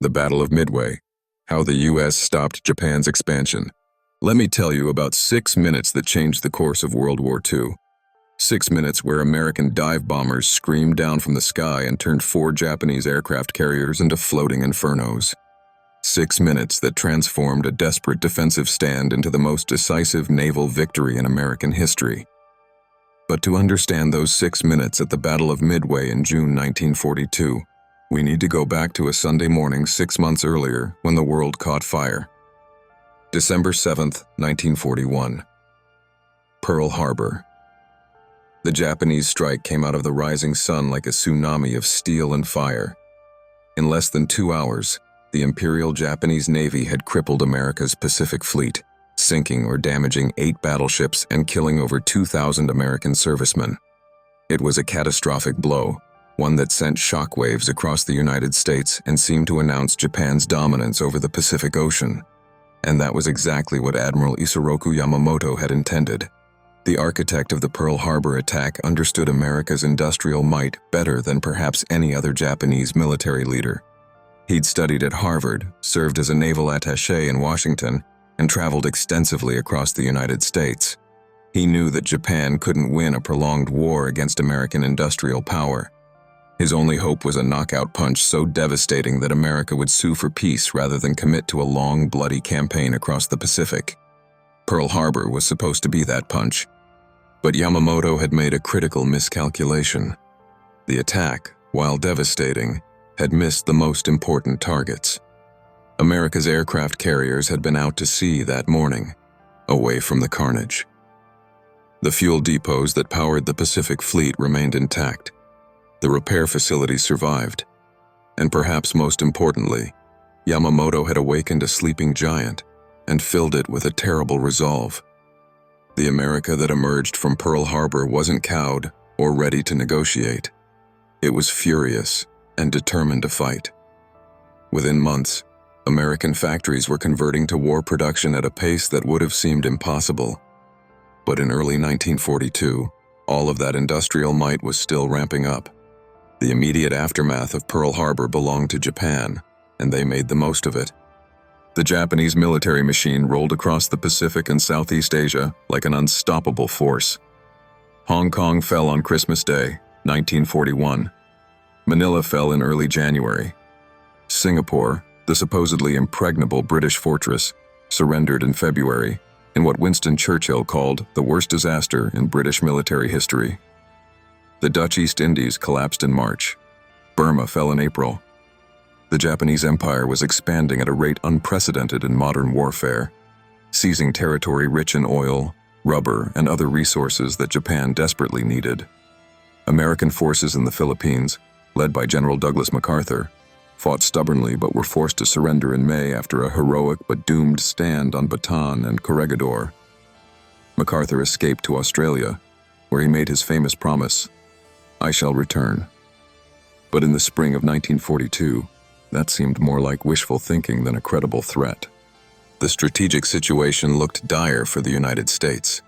The Battle of Midway, how the U.S. stopped Japan's expansion. Let me tell you about 6 minutes that changed the course of World War II. 6 minutes where American dive bombers screamed down from the sky and turned 4 Japanese aircraft carriers into floating infernos. 6 minutes that transformed a desperate defensive stand into the most decisive naval victory in American history. But to understand those 6 minutes at the Battle of Midway in June 1942, we need to go back to a Sunday morning 6 months earlier when the world caught fire. December 7th, 1941. Pearl Harbor. The Japanese strike came out of the rising sun like a tsunami of steel and fire. In less than 2 hours, the Imperial Japanese Navy had crippled America's Pacific Fleet, sinking or damaging 8 battleships and killing over 2,000 American servicemen. It was a catastrophic blow, one that sent shockwaves across the United States and seemed to announce Japan's dominance over the Pacific Ocean. And that was exactly what Admiral Isoroku Yamamoto had intended. The architect of the Pearl Harbor attack understood America's industrial might better than perhaps any other Japanese military leader. He'd studied at Harvard, served as a naval attaché in Washington, and traveled extensively across the United States. He knew that Japan couldn't win a prolonged war against American industrial power. His only hope was a knockout punch so devastating that America would sue for peace rather than commit to a long, bloody campaign across the Pacific. Pearl Harbor was supposed to be that punch. But Yamamoto had made a critical miscalculation. The attack, while devastating, had missed the most important targets. America's aircraft carriers had been out to sea that morning, away from the carnage. The fuel depots that powered the Pacific Fleet remained intact. The repair facilities survived. And perhaps most importantly, Yamamoto had awakened a sleeping giant and filled it with a terrible resolve. The America that emerged from Pearl Harbor wasn't cowed or ready to negotiate. It was furious and determined to fight. Within months, American factories were converting to war production at a pace that would have seemed impossible. But in early 1942, all of that industrial might was still ramping up. The immediate aftermath of Pearl Harbor belonged to Japan, and they made the most of it. The Japanese military machine rolled across the Pacific and Southeast Asia like an unstoppable force. Hong Kong fell on Christmas Day, 1941. Manila fell in early January. Singapore, the supposedly impregnable British fortress, surrendered in February in what Winston Churchill called the worst disaster in British military history. The Dutch East Indies collapsed in March. Burma fell in April. The Japanese Empire was expanding at a rate unprecedented in modern warfare, seizing territory rich in oil, rubber, and other resources that Japan desperately needed. American forces in the Philippines, led by General Douglas MacArthur, fought stubbornly but were forced to surrender in May after a heroic but doomed stand on Bataan and Corregidor. MacArthur escaped to Australia, where he made his famous promise, "I shall return." But in the spring of 1942, that seemed more like wishful thinking than a credible threat. The strategic situation looked dire for the United States.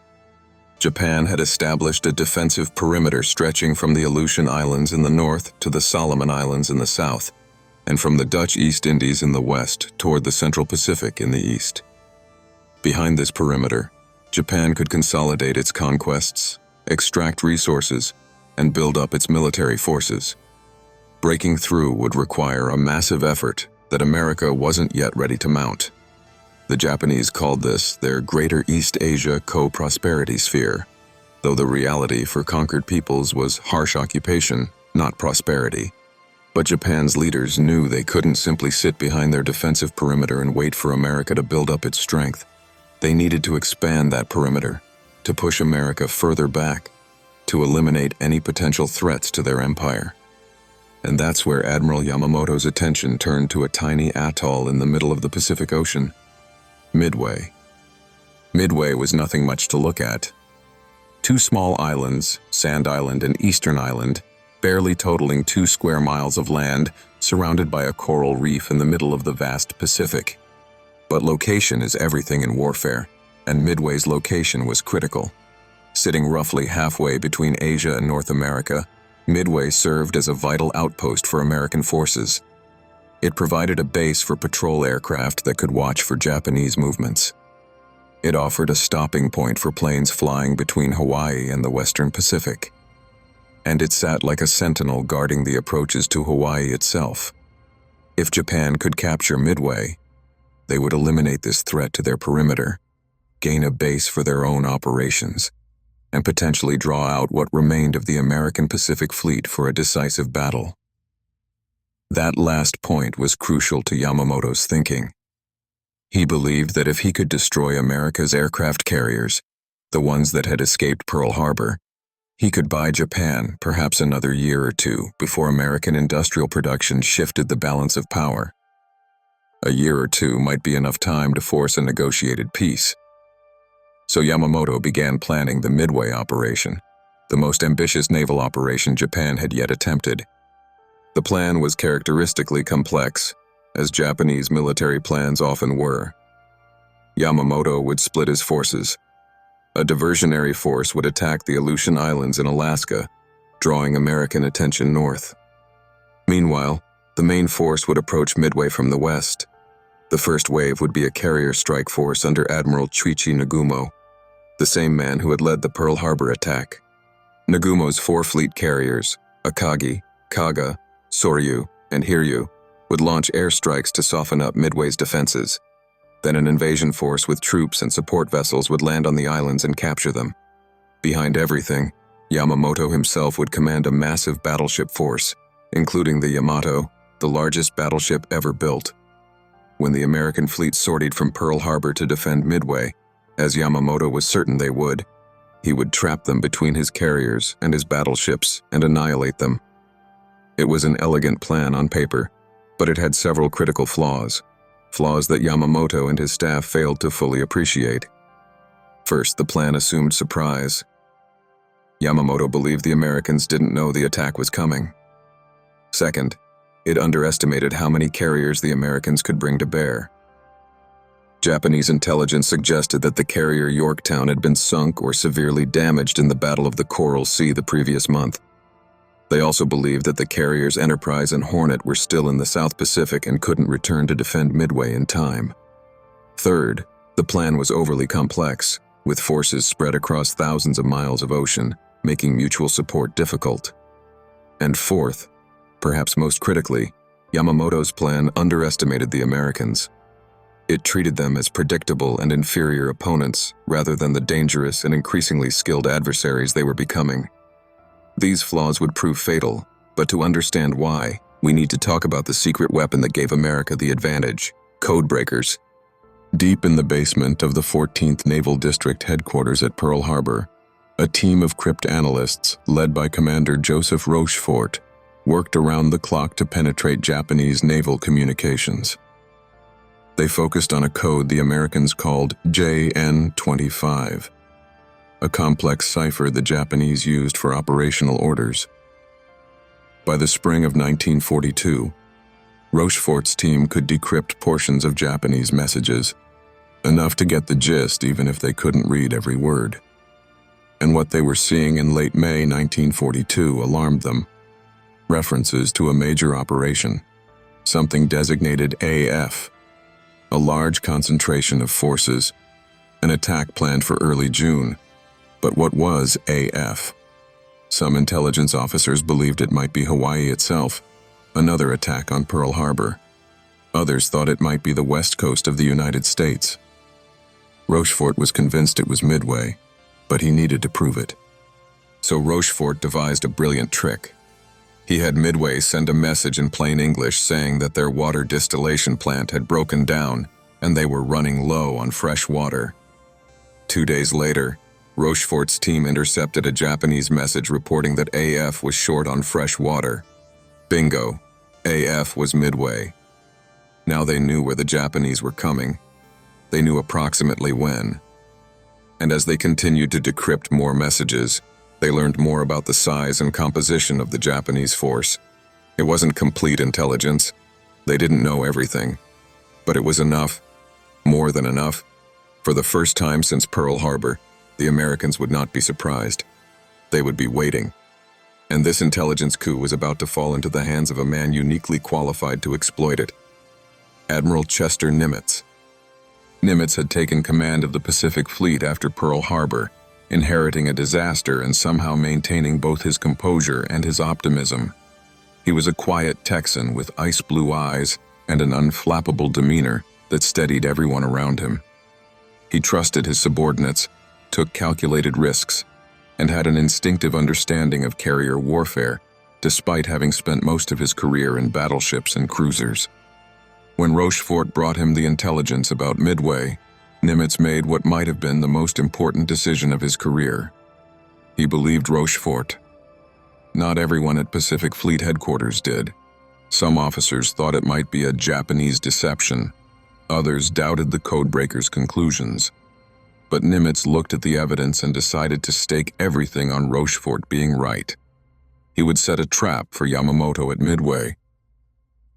Japan had established a defensive perimeter stretching from the Aleutian Islands in the north to the Solomon Islands in the south, and from the Dutch East Indies in the west toward the Central Pacific in the east. Behind this perimeter, Japan could consolidate its conquests, extract resources, and build up its military forces. Breaking through would require a massive effort that America wasn't yet ready to mount. The Japanese called this their Greater East Asia Co-Prosperity Sphere, though the reality for conquered peoples was harsh occupation, not prosperity. But Japan's leaders knew they couldn't simply sit behind their defensive perimeter and wait for America to build up its strength. They needed to expand that perimeter, to push America further back, to eliminate any potential threats to their empire. And that's where Admiral Yamamoto's attention turned to a tiny atoll in the middle of the Pacific Ocean, Midway. Midway was nothing much to look at. 2 small islands, Sand Island and Eastern Island, barely totaling 2 square miles of land, surrounded by a coral reef in the middle of the vast Pacific. But location is everything in warfare, and Midway's location was critical. Sitting roughly halfway between Asia and North America, Midway served as a vital outpost for American forces. It provided a base for patrol aircraft that could watch for Japanese movements. It offered a stopping point for planes flying between Hawaii and the Western Pacific. And it sat like a sentinel guarding the approaches to Hawaii itself. If Japan could capture Midway, they would eliminate this threat to their perimeter, gain a base for their own operations, and potentially draw out what remained of the American Pacific Fleet for a decisive battle. That last point was crucial to Yamamoto's thinking. He believed that if he could destroy America's aircraft carriers, the ones that had escaped Pearl Harbor, he could buy Japan perhaps another year or two before American industrial production shifted the balance of power. A year or two might be enough time to force a negotiated peace. So Yamamoto began planning the Midway operation, the most ambitious naval operation Japan had yet attempted. The plan was characteristically complex, as Japanese military plans often were. Yamamoto would split his forces. A diversionary force would attack the Aleutian Islands in Alaska, drawing American attention north. Meanwhile, the main force would approach Midway from the west. The first wave would be a carrier strike force under Admiral Chuichi Nagumo, the same man who had led the Pearl Harbor attack. Nagumo's 4 fleet carriers, Akagi, Kaga, Soryu, and Hiryu, would launch airstrikes to soften up Midway's defenses. Then an invasion force with troops and support vessels would land on the islands and capture them. Behind everything, Yamamoto himself would command a massive battleship force, including the Yamato, the largest battleship ever built. When the American fleet sortied from Pearl Harbor to defend Midway, as Yamamoto was certain they would, he would trap them between his carriers and his battleships and annihilate them. It was an elegant plan on paper, but it had several critical flaws that Yamamoto and his staff failed to fully appreciate. First, the plan assumed surprise. Yamamoto believed the Americans didn't know the attack was coming. Second, it underestimated how many carriers the Americans could bring to bear. Japanese intelligence suggested that the carrier Yorktown had been sunk or severely damaged in the Battle of the Coral Sea the previous month. They also believed that the carriers Enterprise and Hornet were still in the South Pacific and couldn't return to defend Midway in time. Third, the plan was overly complex, with forces spread across thousands of miles of ocean, making mutual support difficult. And fourth, perhaps most critically, Yamamoto's plan underestimated the Americans. It treated them as predictable and inferior opponents rather than the dangerous and increasingly skilled adversaries they were becoming. These flaws would prove fatal, but to understand why, we need to talk about the secret weapon that gave America the advantage: codebreakers. Deep in the basement of the 14th Naval District headquarters at Pearl Harbor, a team of cryptanalysts led by Commander Joseph Rochefort worked around the clock to penetrate Japanese naval communications. They focused on a code the Americans called JN-25, a complex cipher the Japanese used for operational orders. By the spring of 1942, Rochefort's team could decrypt portions of Japanese messages, enough to get the gist even if they couldn't read every word. And what they were seeing in late May 1942 alarmed them. References to a major operation, something designated AF, a large concentration of forces, an attack planned for early June. But what was AF? Some intelligence officers believed it might be Hawaii itself, another attack on Pearl Harbor. Others thought it might be the west coast of the United States. Rochefort was convinced it was Midway, but he needed to prove it. So Rochefort devised a brilliant trick. He had Midway send a message in plain English saying that their water distillation plant had broken down and they were running low on fresh water. 2 days later, Rochefort's team intercepted a Japanese message reporting that AF was short on fresh water. Bingo, AF was Midway. Now they knew where the Japanese were coming. They knew approximately when. And as they continued to decrypt more messages, they learned more about the size and composition of the Japanese force. It wasn't complete intelligence. They didn't know everything. But it was enough, more than enough. For the first time since Pearl Harbor, the Americans would not be surprised. They would be waiting. And this intelligence coup was about to fall into the hands of a man uniquely qualified to exploit it. Admiral Chester Nimitz. Nimitz had taken command of the Pacific Fleet after Pearl Harbor, inheriting a disaster and somehow maintaining both his composure and his optimism. He was a quiet Texan with ice-blue eyes and an unflappable demeanor that steadied everyone around him. He trusted his subordinates, took calculated risks, and had an instinctive understanding of carrier warfare, despite having spent most of his career in battleships and cruisers. When Rochefort brought him the intelligence about Midway, Nimitz made what might have been the most important decision of his career. He believed Rochefort. Not everyone at Pacific Fleet headquarters did. Some officers thought it might be a Japanese deception. Others doubted the codebreaker's conclusions. But Nimitz looked at the evidence and decided to stake everything on Rochefort being right. He would set a trap for Yamamoto at Midway.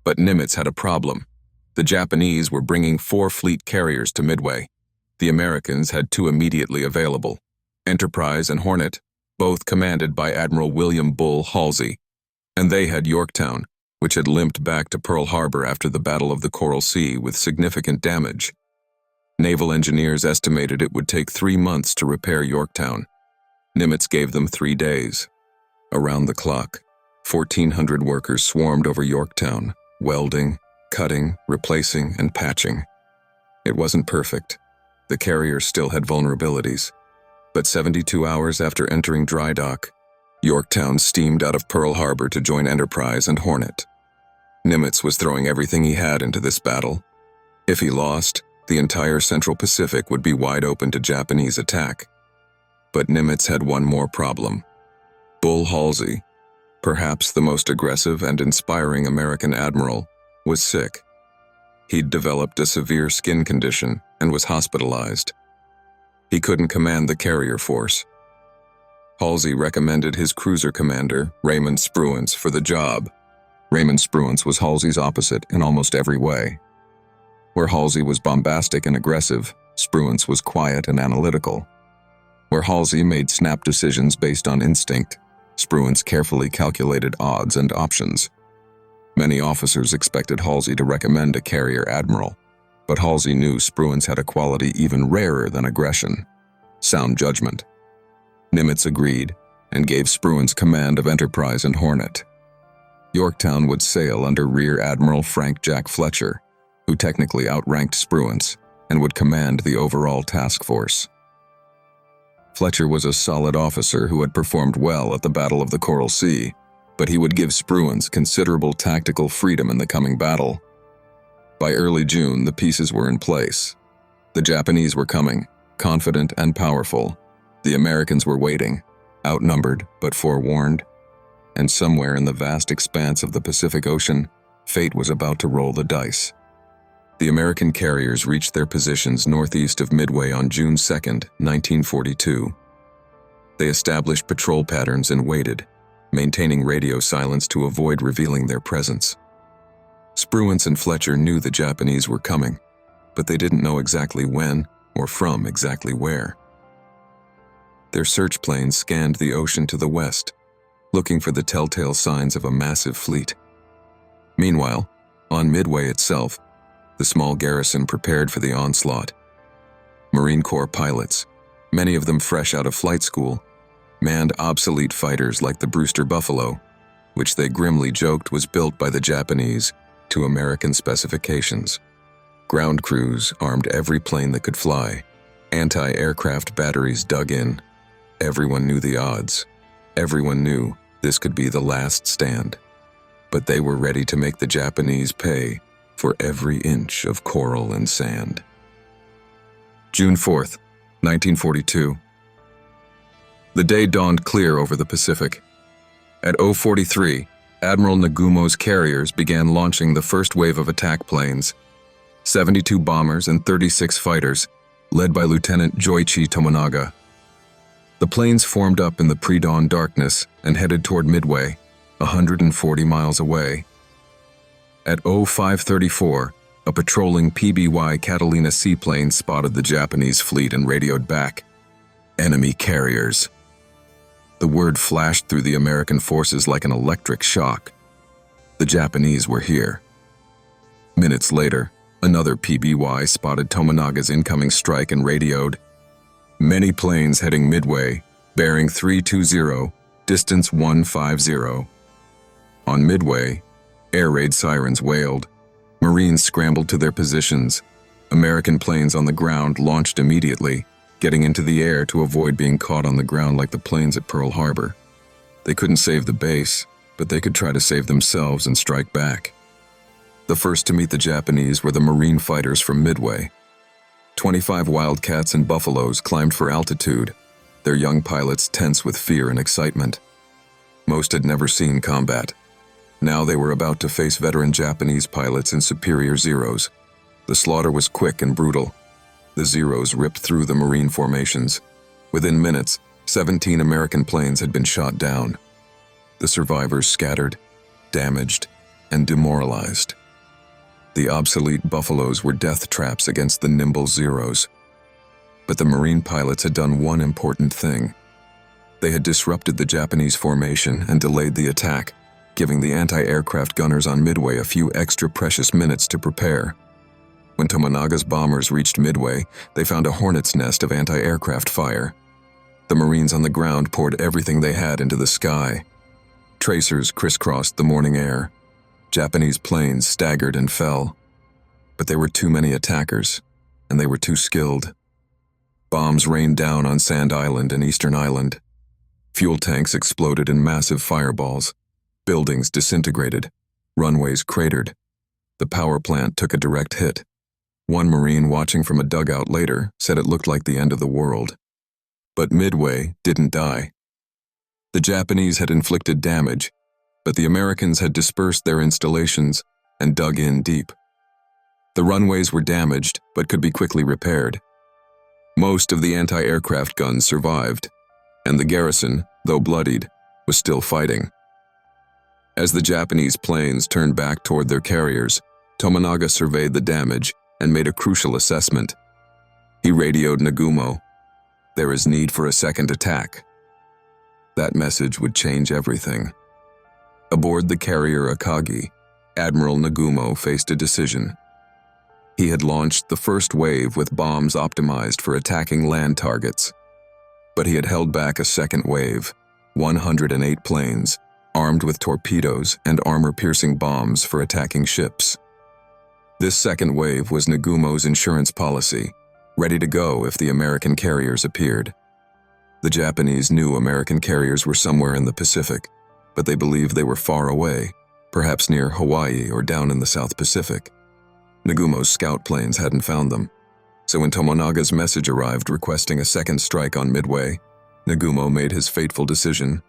But Nimitz had a problem. The Japanese were bringing 4 fleet carriers to Midway. The Americans had 2 immediately available, Enterprise and Hornet, both commanded by Admiral William Bull Halsey. And they had Yorktown, which had limped back to Pearl Harbor after the Battle of the Coral Sea with significant damage. Naval engineers estimated it would take 3 months to repair Yorktown. Nimitz gave them 3 days. Around the clock, 1,400 workers swarmed over Yorktown, welding, cutting, replacing, and patching. It wasn't perfect. The carrier still had vulnerabilities. But 72 hours after entering dry dock, Yorktown steamed out of Pearl Harbor to join Enterprise and Hornet. Nimitz was throwing everything he had into this battle. If he lost, the entire Central Pacific would be wide open to Japanese attack. But Nimitz had one more problem. Bull Halsey, perhaps the most aggressive and inspiring American admiral, was sick. He'd developed a severe skin condition and was hospitalized. He couldn't command the carrier force. Halsey recommended his cruiser commander, Raymond Spruance, for the job. Raymond Spruance was Halsey's opposite in almost every way. Where Halsey was bombastic and aggressive, Spruance was quiet and analytical. Where Halsey made snap decisions based on instinct, Spruance carefully calculated odds and options. Many officers expected Halsey to recommend a carrier admiral, but Halsey knew Spruance had a quality even rarer than aggression: sound judgment. Nimitz agreed and gave Spruance command of Enterprise and Hornet. Yorktown would sail under Rear Admiral Frank Jack Fletcher, who technically outranked Spruance and would command the overall task force. Fletcher was a solid officer who had performed well at the Battle of the Coral Sea, but he would give Spruance considerable tactical freedom in the coming battle. By early June, the pieces were in place. The Japanese were coming, confident and powerful. The Americans were waiting, outnumbered but forewarned. And somewhere in the vast expanse of the Pacific Ocean, fate was about to roll the dice. The American carriers reached their positions northeast of Midway on June 2, 1942. They established patrol patterns and waited, maintaining radio silence to avoid revealing their presence. Spruance and Fletcher knew the Japanese were coming, but they didn't know exactly when or from exactly where. Their search planes scanned the ocean to the west, looking for the telltale signs of a massive fleet. Meanwhile, on Midway itself, the small garrison prepared for the onslaught. Marine Corps pilots, many of them fresh out of flight school, manned obsolete fighters like the Brewster Buffalo, which they grimly joked was built by the Japanese to American specifications. Ground crews armed every plane that could fly. Anti-aircraft batteries dug in. Everyone knew the odds. Everyone knew this could be the last stand. But they were ready to make the Japanese pay for every inch of coral and sand. June 4th, 1942. The day dawned clear over the Pacific. At 0:43, Admiral Nagumo's carriers began launching the first wave of attack planes, 72 bombers and 36 fighters, led by Lieutenant Joichi Tomonaga. The planes formed up in the pre-dawn darkness and headed toward Midway, 140 miles away. At 05:34, a patrolling PBY Catalina seaplane spotted the Japanese fleet and radioed back. Enemy carriers. The word flashed through the American forces like an electric shock. The Japanese were here. Minutes later, another PBY spotted Tomonaga's incoming strike and radioed, "Many planes heading Midway, bearing 320, distance 150. On Midway, air raid sirens wailed. Marines scrambled to their positions. American planes on the ground launched immediately, getting into the air to avoid being caught on the ground like the planes at Pearl Harbor. They couldn't save the base, but they could try to save themselves and strike back. The first to meet the Japanese were the Marine fighters from Midway. 25 Wildcats and Buffaloes climbed for altitude, their young pilots tense with fear and excitement. Most had never seen combat. Now they were about to face veteran Japanese pilots in superior Zeros. The slaughter was quick and brutal. The Zeros ripped through the Marine formations. Within minutes, 17 American planes had been shot down. The survivors scattered, damaged, and demoralized. The obsolete Buffaloes were death traps against the nimble Zeros. But the Marine pilots had done one important thing. They had disrupted the Japanese formation and delayed the attack, giving the anti-aircraft gunners on Midway a few extra precious minutes to prepare. When Tomonaga's bombers reached Midway, they found a hornet's nest of anti-aircraft fire. The Marines on the ground poured everything they had into the sky. Tracers crisscrossed the morning air. Japanese planes staggered and fell. But there were too many attackers, and they were too skilled. Bombs rained down on Sand Island and Eastern Island. Fuel tanks exploded in massive fireballs. Buildings disintegrated. Runways cratered. The power plant took a direct hit. One Marine watching from a dugout later said it looked like the end of the world. But Midway didn't die. The Japanese had inflicted damage, but the Americans had dispersed their installations and dug in deep. The runways were damaged, but could be quickly repaired. Most of the anti-aircraft guns survived, and the garrison, though bloodied, was still fighting. As the Japanese planes turned back toward their carriers, Tomonaga surveyed the damage and made a crucial assessment. He radioed Nagumo. "There is need for a second attack." That message would change everything. Aboard the carrier Akagi, Admiral Nagumo faced a decision. He had launched the first wave with bombs optimized for attacking land targets. But he had held back a second wave, 108 planes, armed with torpedoes and armor-piercing bombs for attacking ships. This second wave was Nagumo's insurance policy, ready to go if the American carriers appeared. The Japanese knew American carriers were somewhere in the Pacific, but they believed they were far away, perhaps near Hawaii or down in the South Pacific. Nagumo's scout planes hadn't found them, so when Tomonaga's message arrived requesting a second strike on Midway, Nagumo made his fateful decision.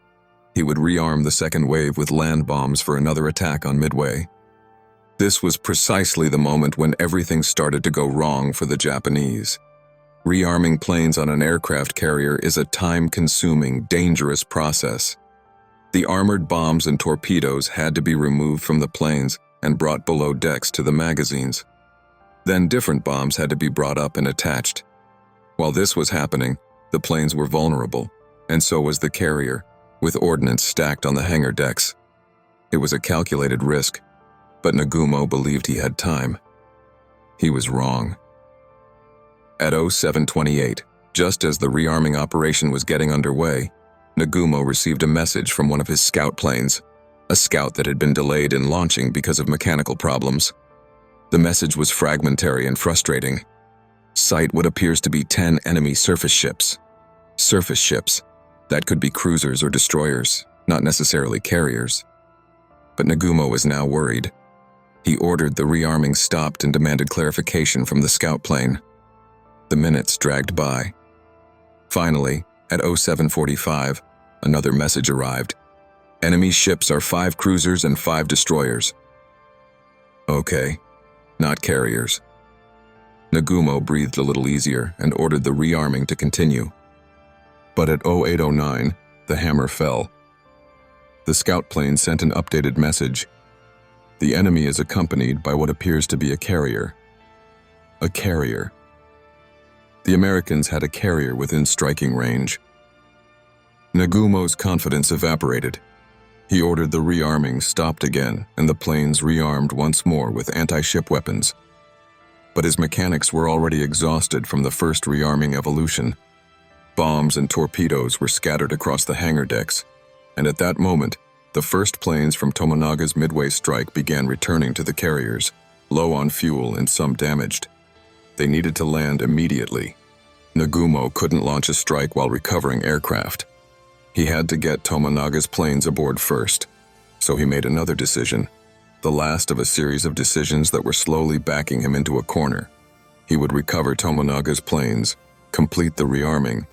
He would rearm the second wave with land bombs for another attack on Midway. This was precisely the moment when everything started to go wrong for the Japanese. Rearming planes on an aircraft carrier is a time-consuming, dangerous process. The armored bombs and torpedoes had to be removed from the planes and brought below decks to the magazines. Then different bombs had to be brought up and attached. While this was happening, the planes were vulnerable, and so was the carrier, with ordnance stacked on the hangar decks. It was a calculated risk, but Nagumo believed he had time. He was wrong. At 0728, just as the rearming operation was getting underway, Nagumo received a message from one of his scout planes, a scout that had been delayed in launching because of mechanical problems. The message was fragmentary and frustrating. Sight what appears to be 10 enemy surface ships. Surface ships. That could be cruisers or destroyers, not necessarily carriers. But Nagumo was now worried. He ordered the rearming stopped and demanded clarification from the scout plane. The minutes dragged by. Finally, at 0745, another message arrived. Enemy ships are 5 cruisers and 5 destroyers. Okay, not carriers. Nagumo breathed a little easier and ordered the rearming to continue. But at 0809, the hammer fell. The scout plane sent an updated message. The enemy is accompanied by what appears to be a carrier. A carrier. The Americans had a carrier within striking range. Nagumo's confidence evaporated. He ordered the rearming stopped again, and the planes rearmed once more with anti-ship weapons. But his mechanics were already exhausted from the first rearming evolution. Bombs and torpedoes were scattered across the hangar decks, and at that moment, the first planes from Tomonaga's midway strike began returning to the carriers, low on fuel and some damaged. They needed to land immediately. Nagumo couldn't launch a strike while recovering aircraft. He had to get Tomonaga's planes aboard first, so he made another decision, the last of a series of decisions that were slowly backing him into a corner. He would recover Tomonaga's planes, complete the rearming,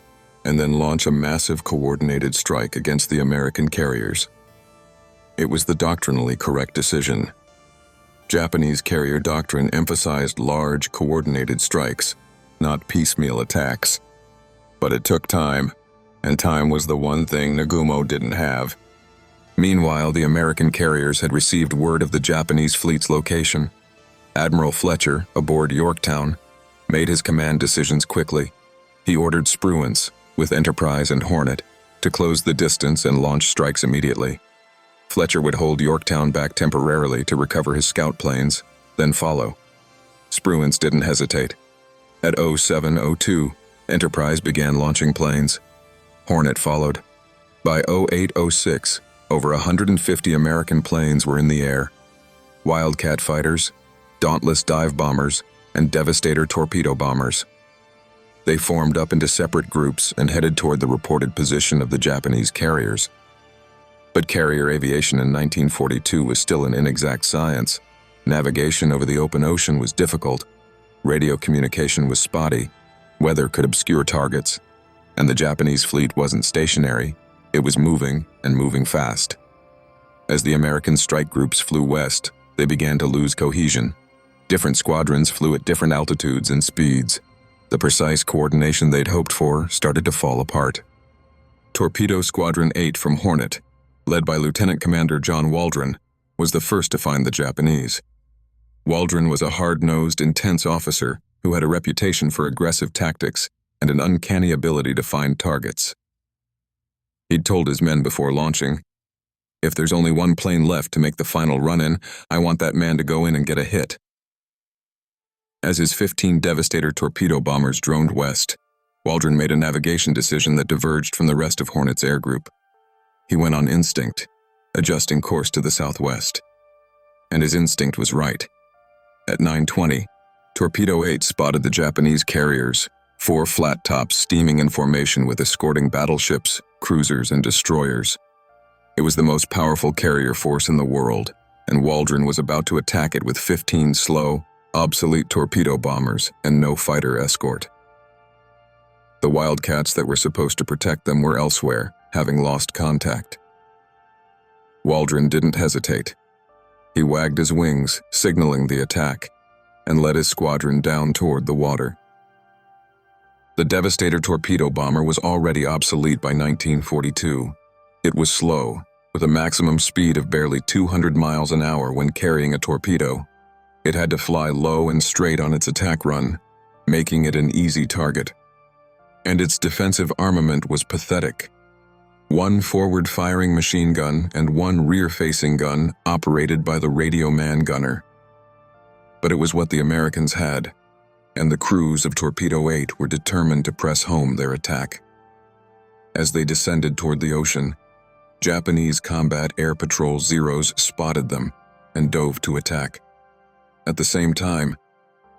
and then launch a massive coordinated strike against the American carriers. It was the doctrinally correct decision. Japanese carrier doctrine emphasized large, coordinated strikes, not piecemeal attacks. But it took time, and time was the one thing Nagumo didn't have. Meanwhile, the American carriers had received word of the Japanese fleet's location. Admiral Fletcher, aboard Yorktown, made his command decisions quickly. He ordered Spruance, with Enterprise and Hornet, to close the distance and launch strikes immediately. Fletcher would hold Yorktown back temporarily to recover his scout planes, then follow. Spruance didn't hesitate. At 07:02, Enterprise began launching planes. Hornet followed. By 08:06, over 150 American planes were in the air. Wildcat fighters, Dauntless dive bombers, and Devastator torpedo bombers. They formed up into separate groups and headed toward the reported position of the Japanese carriers. But carrier aviation in 1942 was still an inexact science. Navigation over the open ocean was difficult. Radio communication was spotty. Weather could obscure targets. And the Japanese fleet wasn't stationary. It was moving, and moving fast. As the American strike groups flew west, they began to lose cohesion. Different squadrons flew at different altitudes and speeds. The precise coordination they'd hoped for started to fall apart. Torpedo Squadron 8 from Hornet, led by Lieutenant Commander John Waldron, was the first to find the Japanese. Waldron was a hard-nosed, intense officer who had a reputation for aggressive tactics and an uncanny ability to find targets. He'd told his men before launching, "If there's only one plane left to make the final run-in, I want that man to go in and get a hit." As his 15 Devastator torpedo bombers droned west, Waldron made a navigation decision that diverged from the rest of Hornet's air group. He went on instinct, adjusting course to the southwest. And his instinct was right. At 9:20, Torpedo 8 spotted the Japanese carriers, 4 flat tops steaming in formation with escorting battleships, cruisers, and destroyers. It was the most powerful carrier force in the world, and Waldron was about to attack it with 15 slow, obsolete torpedo bombers and no fighter escort. The Wildcats that were supposed to protect them were elsewhere, having lost contact. Waldron didn't hesitate. He wagged his wings, signaling the attack, and led his squadron down toward the water. The Devastator torpedo bomber was already obsolete by 1942. It was slow, with a maximum speed of barely 200 miles an hour when carrying a torpedo. It had to fly low and straight on its attack run, making it an easy target. And its defensive armament was pathetic. 1 forward-firing machine gun and 1 rear-facing gun operated by the radio man gunner. But it was what the Americans had, and the crews of Torpedo 8 were determined to press home their attack. As they descended toward the ocean, Japanese Combat Air Patrol Zeros spotted them and dove to attack. At the same time,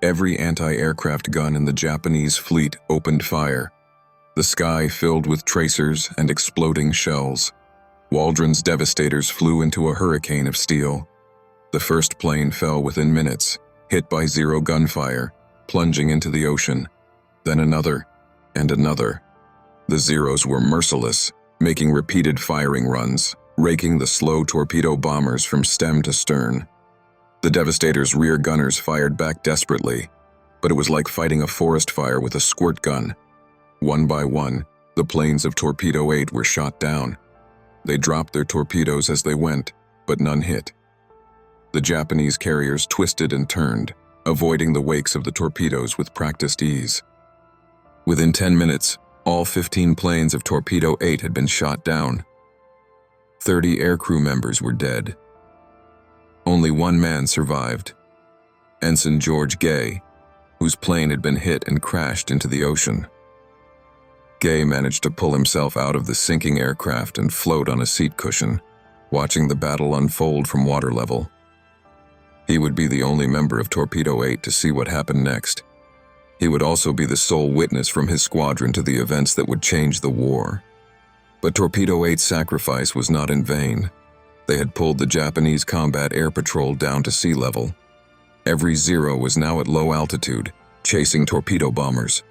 every anti-aircraft gun in the Japanese fleet opened fire, the sky filled with tracers and exploding shells. Waldron's Devastators flew into a hurricane of steel. The first plane fell within minutes, hit by zero gunfire, plunging into the ocean. Then another, and another. The Zeros were merciless, making repeated firing runs, raking the slow torpedo bombers from stem to stern. The Devastator's rear gunners fired back desperately, but it was like fighting a forest fire with a squirt gun. One by one, the planes of Torpedo 8 were shot down. They dropped their torpedoes as they went, but none hit. The Japanese carriers twisted and turned, avoiding the wakes of the torpedoes with practiced ease. Within 10 minutes, All 15 planes of Torpedo 8 had been shot down. 30 aircrew members were dead. Only one man survived, Ensign George Gay, whose plane had been hit and crashed into the ocean. Gay managed to pull himself out of the sinking aircraft and float on a seat cushion, watching the battle unfold from water level. He would be the only member of Torpedo 8 to see what happened next. He would also be the sole witness from his squadron to the events that would change the war. But Torpedo 8's sacrifice was not in vain. They had pulled the Japanese combat air patrol down to sea level. Every Zero was now at low altitude, chasing torpedo bombers.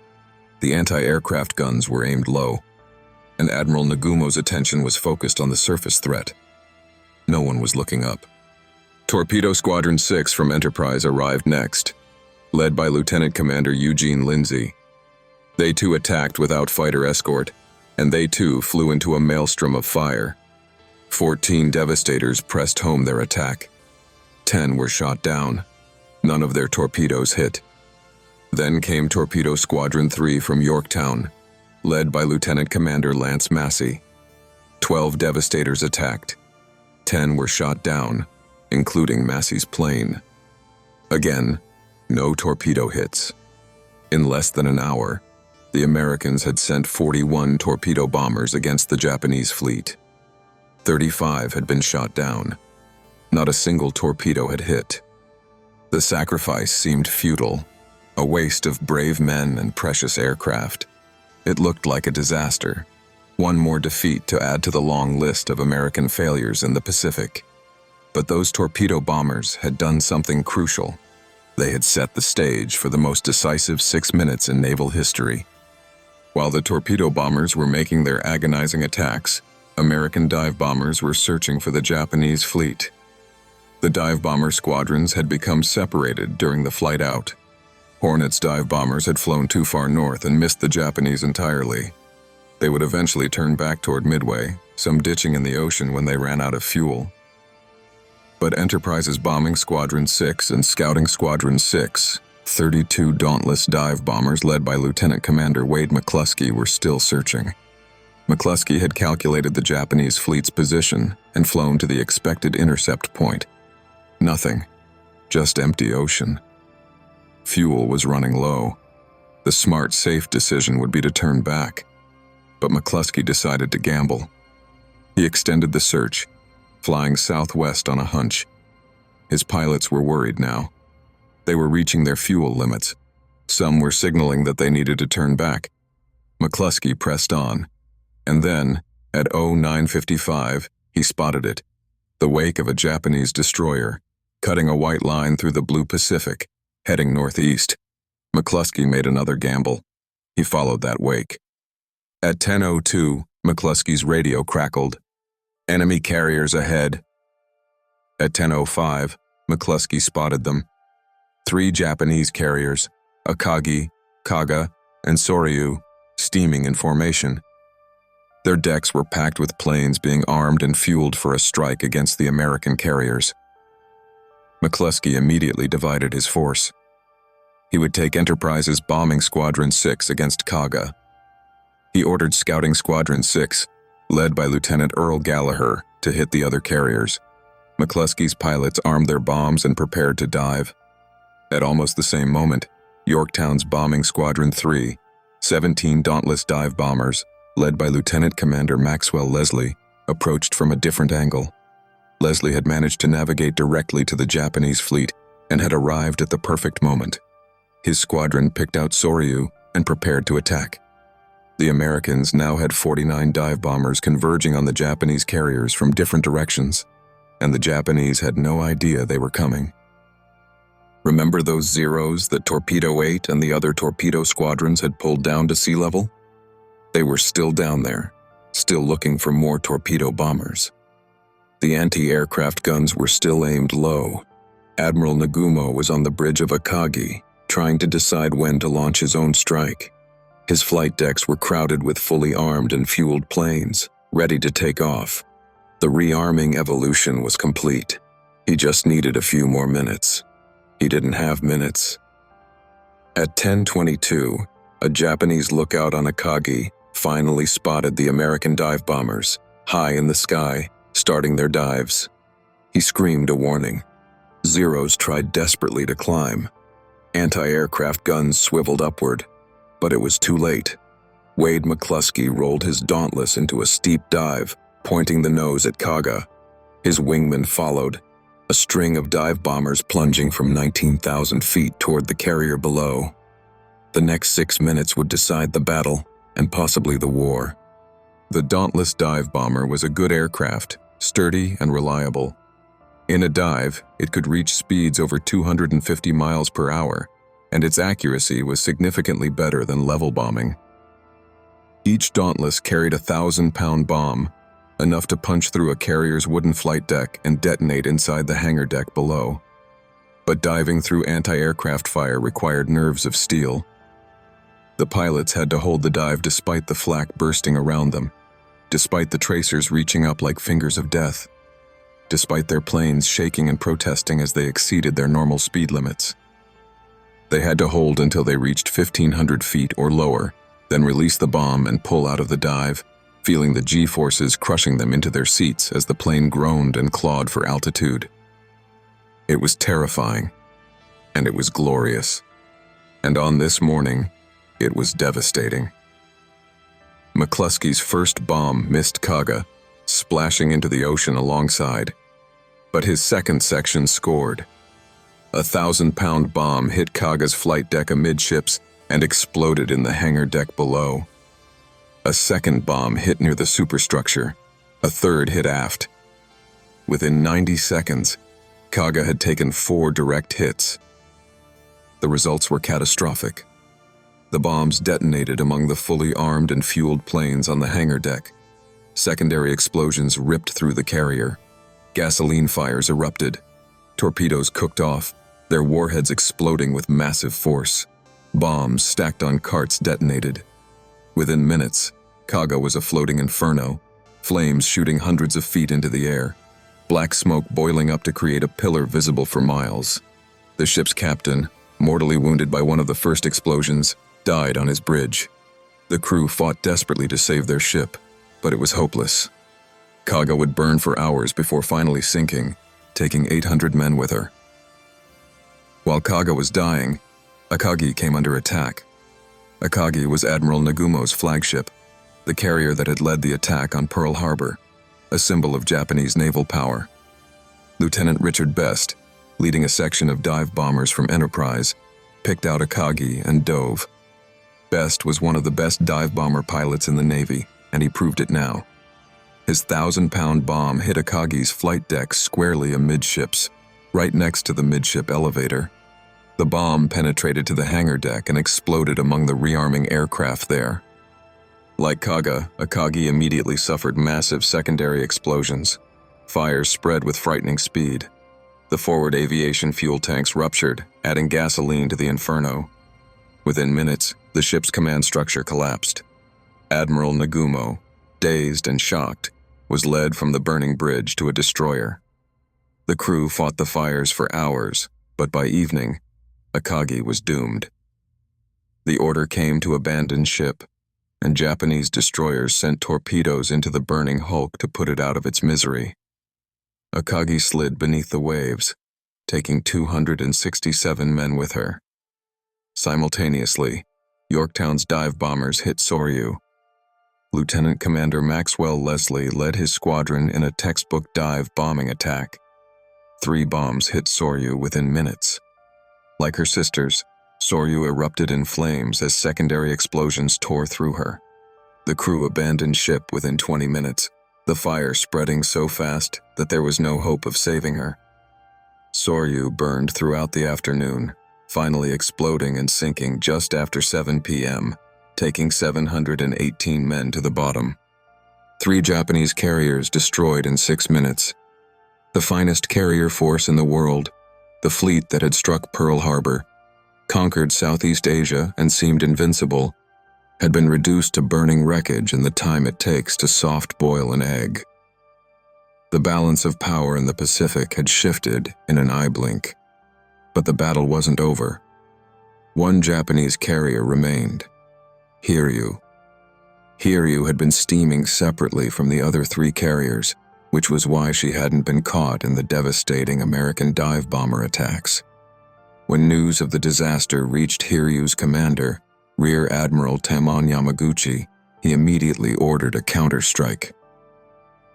The anti-aircraft guns were aimed low, and Admiral Nagumo's attention was focused on the surface threat. No one was looking up. Torpedo Squadron 6 from Enterprise arrived next, led by Lieutenant Commander Eugene Lindsay. They too attacked without fighter escort, and they too flew into a maelstrom of fire. 14 Devastators pressed home their attack. 10 were shot down. None of their torpedoes hit. Then came Torpedo Squadron 3 from Yorktown, led by Lieutenant Commander Lance Massey. 12 Devastators attacked. 10 were shot down, including Massey's plane. Again, no torpedo hits. In less than an hour, the Americans had sent 41 torpedo bombers against the Japanese fleet. 35 had been shot down. Not a single torpedo had hit. The sacrifice seemed futile, a waste of brave men and precious aircraft. It looked like a disaster, one more defeat to add to the long list of American failures in the Pacific. But those torpedo bombers had done something crucial. They had set the stage for the most decisive 6 minutes in naval history. While the torpedo bombers were making their agonizing attacks, American dive bombers were searching for the Japanese fleet. The dive bomber squadrons had become separated during the flight out. Hornet's dive bombers had flown too far north and missed the Japanese entirely. They would eventually turn back toward Midway, some ditching in the ocean when they ran out of fuel. But Enterprise's Bombing Squadron 6 and Scouting Squadron 6, 32 dauntless dive bombers led by Lieutenant Commander Wade McCluskey, were still searching. McCluskey had calculated the Japanese fleet's position and flown to the expected intercept point. Nothing, just empty ocean. Fuel was running low. The smart, safe decision would be to turn back. But McCluskey decided to gamble. He extended the search, flying southwest on a hunch. His pilots were worried now. They were reaching their fuel limits. Some were signaling that they needed to turn back. McCluskey pressed on, and then, at 0955, he spotted it, the wake of a Japanese destroyer, cutting a white line through the blue Pacific, heading northeast. McCluskey made another gamble. He followed that wake. At 10:02, McCluskey's radio crackled. "Enemy carriers ahead." At 10:05, McCluskey spotted them. 3 Japanese carriers, Akagi, Kaga, and Soryu, steaming in formation. Their decks were packed with planes being armed and fueled for a strike against the American carriers. McCluskey immediately divided his force. He would take Enterprise's Bombing Squadron 6 against Kaga. He ordered Scouting Squadron 6, led by Lieutenant Earl Gallagher, to hit the other carriers. McCluskey's pilots armed their bombs and prepared to dive. At almost the same moment, Yorktown's Bombing Squadron 3, 17 dauntless dive bombers, led by Lieutenant Commander Maxwell Leslie, approached from a different angle. Leslie had managed to navigate directly to the Japanese fleet and had arrived at the perfect moment. His squadron picked out Soryu and prepared to attack. The Americans now had 49 dive bombers converging on the Japanese carriers from different directions, and the Japanese had no idea they were coming. Remember those Zeros that Torpedo 8 and the other torpedo squadrons had pulled down to sea level? They were still down there, still looking for more torpedo bombers. The anti-aircraft guns were still aimed low. Admiral Nagumo was on the bridge of Akagi, trying to decide when to launch his own strike. His flight decks were crowded with fully armed and fueled planes, ready to take off. The rearming evolution was complete. He just needed a few more minutes. He didn't have minutes. At 10:22, a Japanese lookout on Akagi finally spotted the American dive bombers, high in the sky, starting their dives. He screamed a warning. Zeros tried desperately to climb. Anti-aircraft guns swiveled upward, but it was too late. Wade McCluskey rolled his Dauntless into a steep dive, pointing the nose at Kaga. His wingman followed, a string of dive bombers plunging from 19,000 feet toward the carrier below. The next 6 minutes would decide the battle, and possibly the war. The Dauntless dive bomber was a good aircraft, sturdy and reliable. In a dive, it could reach speeds over 250 miles per hour, and its accuracy was significantly better than level bombing. Each Dauntless carried a 1,000-pound bomb, enough to punch through a carrier's wooden flight deck and detonate inside the hangar deck below. But diving through anti-aircraft fire required nerves of steel. The pilots had to hold the dive despite the flak bursting around them, despite the tracers reaching up like fingers of death, despite their planes shaking and protesting as they exceeded their normal speed limits. They had to hold until they reached 1,500 feet or lower, then release the bomb and pull out of the dive, feeling the G-forces crushing them into their seats as the plane groaned and clawed for altitude. It was terrifying, and it was glorious. And on this morning, it was devastating. McCluskey's first bomb missed Kaga, splashing into the ocean alongside. But his second section scored. A 1,000-pound bomb hit Kaga's flight deck amidships and exploded in the hangar deck below. A second bomb hit near the superstructure. A third hit aft. Within 90 seconds, Kaga had taken 4 direct hits. The results were catastrophic. The bombs detonated among the fully armed and fueled planes on the hangar deck. Secondary explosions ripped through the carrier. Gasoline fires erupted. Torpedoes cooked off, their warheads exploding with massive force. Bombs stacked on carts detonated. Within minutes, Kaga was a floating inferno, flames shooting hundreds of feet into the air, black smoke boiling up to create a pillar visible for miles. The ship's captain, mortally wounded by one of the first explosions, died on his bridge. The crew fought desperately to save their ship, but it was hopeless. Kaga would burn for hours before finally sinking, taking 800 men with her. While Kaga was dying, Akagi came under attack. Akagi was Admiral Nagumo's flagship, the carrier that had led the attack on Pearl Harbor, a symbol of Japanese naval power. Lieutenant Richard Best, leading a section of dive bombers from Enterprise, picked out Akagi and dove. Best was one of the best dive bomber pilots in the Navy, and he proved it now. His 1,000-pound bomb hit Akagi's flight deck squarely amidships, right next to the midship elevator. The bomb penetrated to the hangar deck and exploded among the rearming aircraft there. Like Kaga, Akagi immediately suffered massive secondary explosions. Fires spread with frightening speed. The forward aviation fuel tanks ruptured, adding gasoline to the inferno. Within minutes, the ship's command structure collapsed. Admiral Nagumo, dazed and shocked, was led from the burning bridge to a destroyer. The crew fought the fires for hours, but by evening, Akagi was doomed. The order came to abandon ship, and Japanese destroyers sent torpedoes into the burning hulk to put it out of its misery. Akagi slid beneath the waves, taking 267 men with her. Simultaneously, Yorktown's dive bombers hit Soryu. Lieutenant Commander Maxwell Leslie led his squadron in a textbook dive bombing attack. 3 bombs hit Soryu within minutes. Like her sisters, Soryu erupted in flames as secondary explosions tore through her. The crew abandoned ship within 20 minutes, the fire spreading so fast that there was no hope of saving her. Soryu burned throughout the afternoon, finally exploding and sinking just after 7 p.m., taking 718 men to the bottom. 3 Japanese carriers destroyed in 6 minutes. The finest carrier force in the world, the fleet that had struck Pearl Harbor, conquered Southeast Asia and seemed invincible, had been reduced to burning wreckage in the time it takes to soft-boil an egg. The balance of power in the Pacific had shifted in an eye blink, but the battle wasn't over. 1 Japanese carrier remained, Hiryu. Hiryu had been steaming separately from the other 3 carriers, which was why she hadn't been caught in the devastating American dive bomber attacks. When news of the disaster reached Hiryu's commander, Rear Admiral Tamon Yamaguchi, he immediately ordered a counterstrike.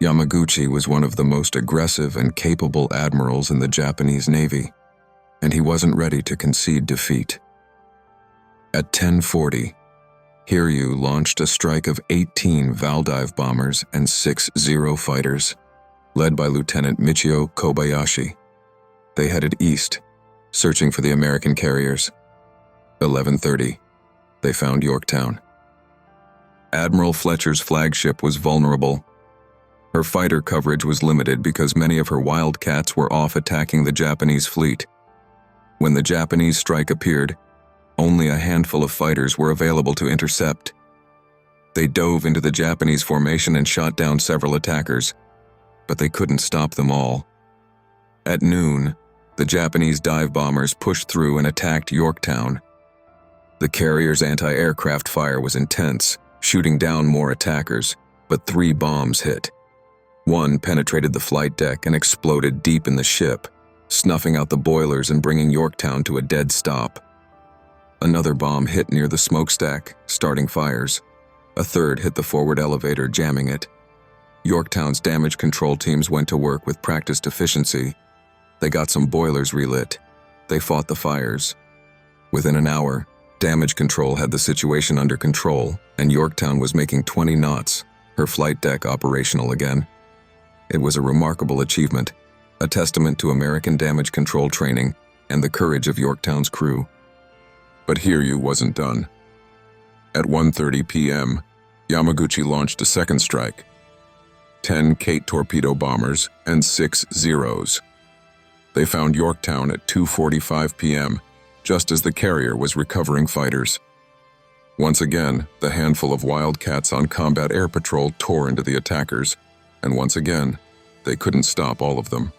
Yamaguchi was one of the most aggressive and capable admirals in the Japanese Navy, and he wasn't ready to concede defeat. At 10:40, Hiryu launched a strike of 18 Valdive bombers and 6 Zero fighters, led by Lieutenant Michio Kobayashi. They headed east, searching for the American carriers. 11:30, they found Yorktown. Admiral Fletcher's flagship was vulnerable. Her fighter coverage was limited because many of her Wildcats were off attacking the Japanese fleet. When the Japanese strike appeared, only a handful of fighters were available to intercept. They dove into the Japanese formation and shot down several attackers, but they couldn't stop them all. At noon, the Japanese dive bombers pushed through and attacked Yorktown. The carrier's anti-aircraft fire was intense, shooting down more attackers, but 3 bombs hit. One penetrated the flight deck and exploded deep in the ship, snuffing out the boilers and bringing Yorktown to a dead stop. Another bomb hit near the smokestack, starting fires. A third hit the forward elevator, jamming it. Yorktown's damage control teams went to work with practiced efficiency. They got some boilers relit. They fought the fires. Within an hour, damage control had the situation under control, and Yorktown was making 20 knots, her flight deck operational again. It was a remarkable achievement, a testament to American damage control training and the courage of Yorktown's crew. But Hiryu wasn't done. At 1:30 p.m., Yamaguchi launched a second strike. 10 Kate torpedo bombers and 6 Zeros. They found Yorktown at 2:45 p.m., just as the carrier was recovering fighters. Once again, the handful of Wildcats on combat air patrol tore into the attackers, and once again, they couldn't stop all of them.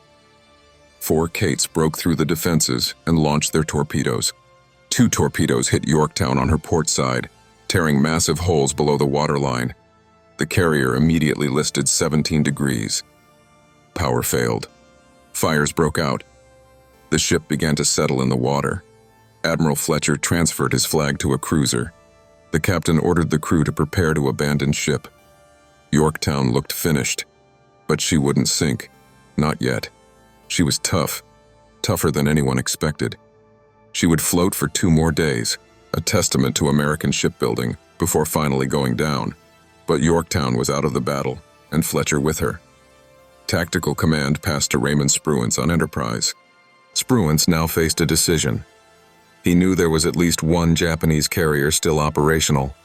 4 Kates broke through the defenses and launched their torpedoes. 2 torpedoes hit Yorktown on her port side, tearing massive holes below the waterline. The carrier immediately listed 17 degrees. Power failed. Fires broke out. The ship began to settle in the water. Admiral Fletcher transferred his flag to a cruiser. The captain ordered the crew to prepare to abandon ship. Yorktown looked finished, but she wouldn't sink. Not yet. She was tough, tougher than anyone expected. She would float for 2 more days, a testament to American shipbuilding, before finally going down. But Yorktown was out of the battle, and Fletcher with her. Tactical command passed to Raymond Spruance on Enterprise. Spruance now faced a decision. He knew there was at least one Japanese carrier still operational,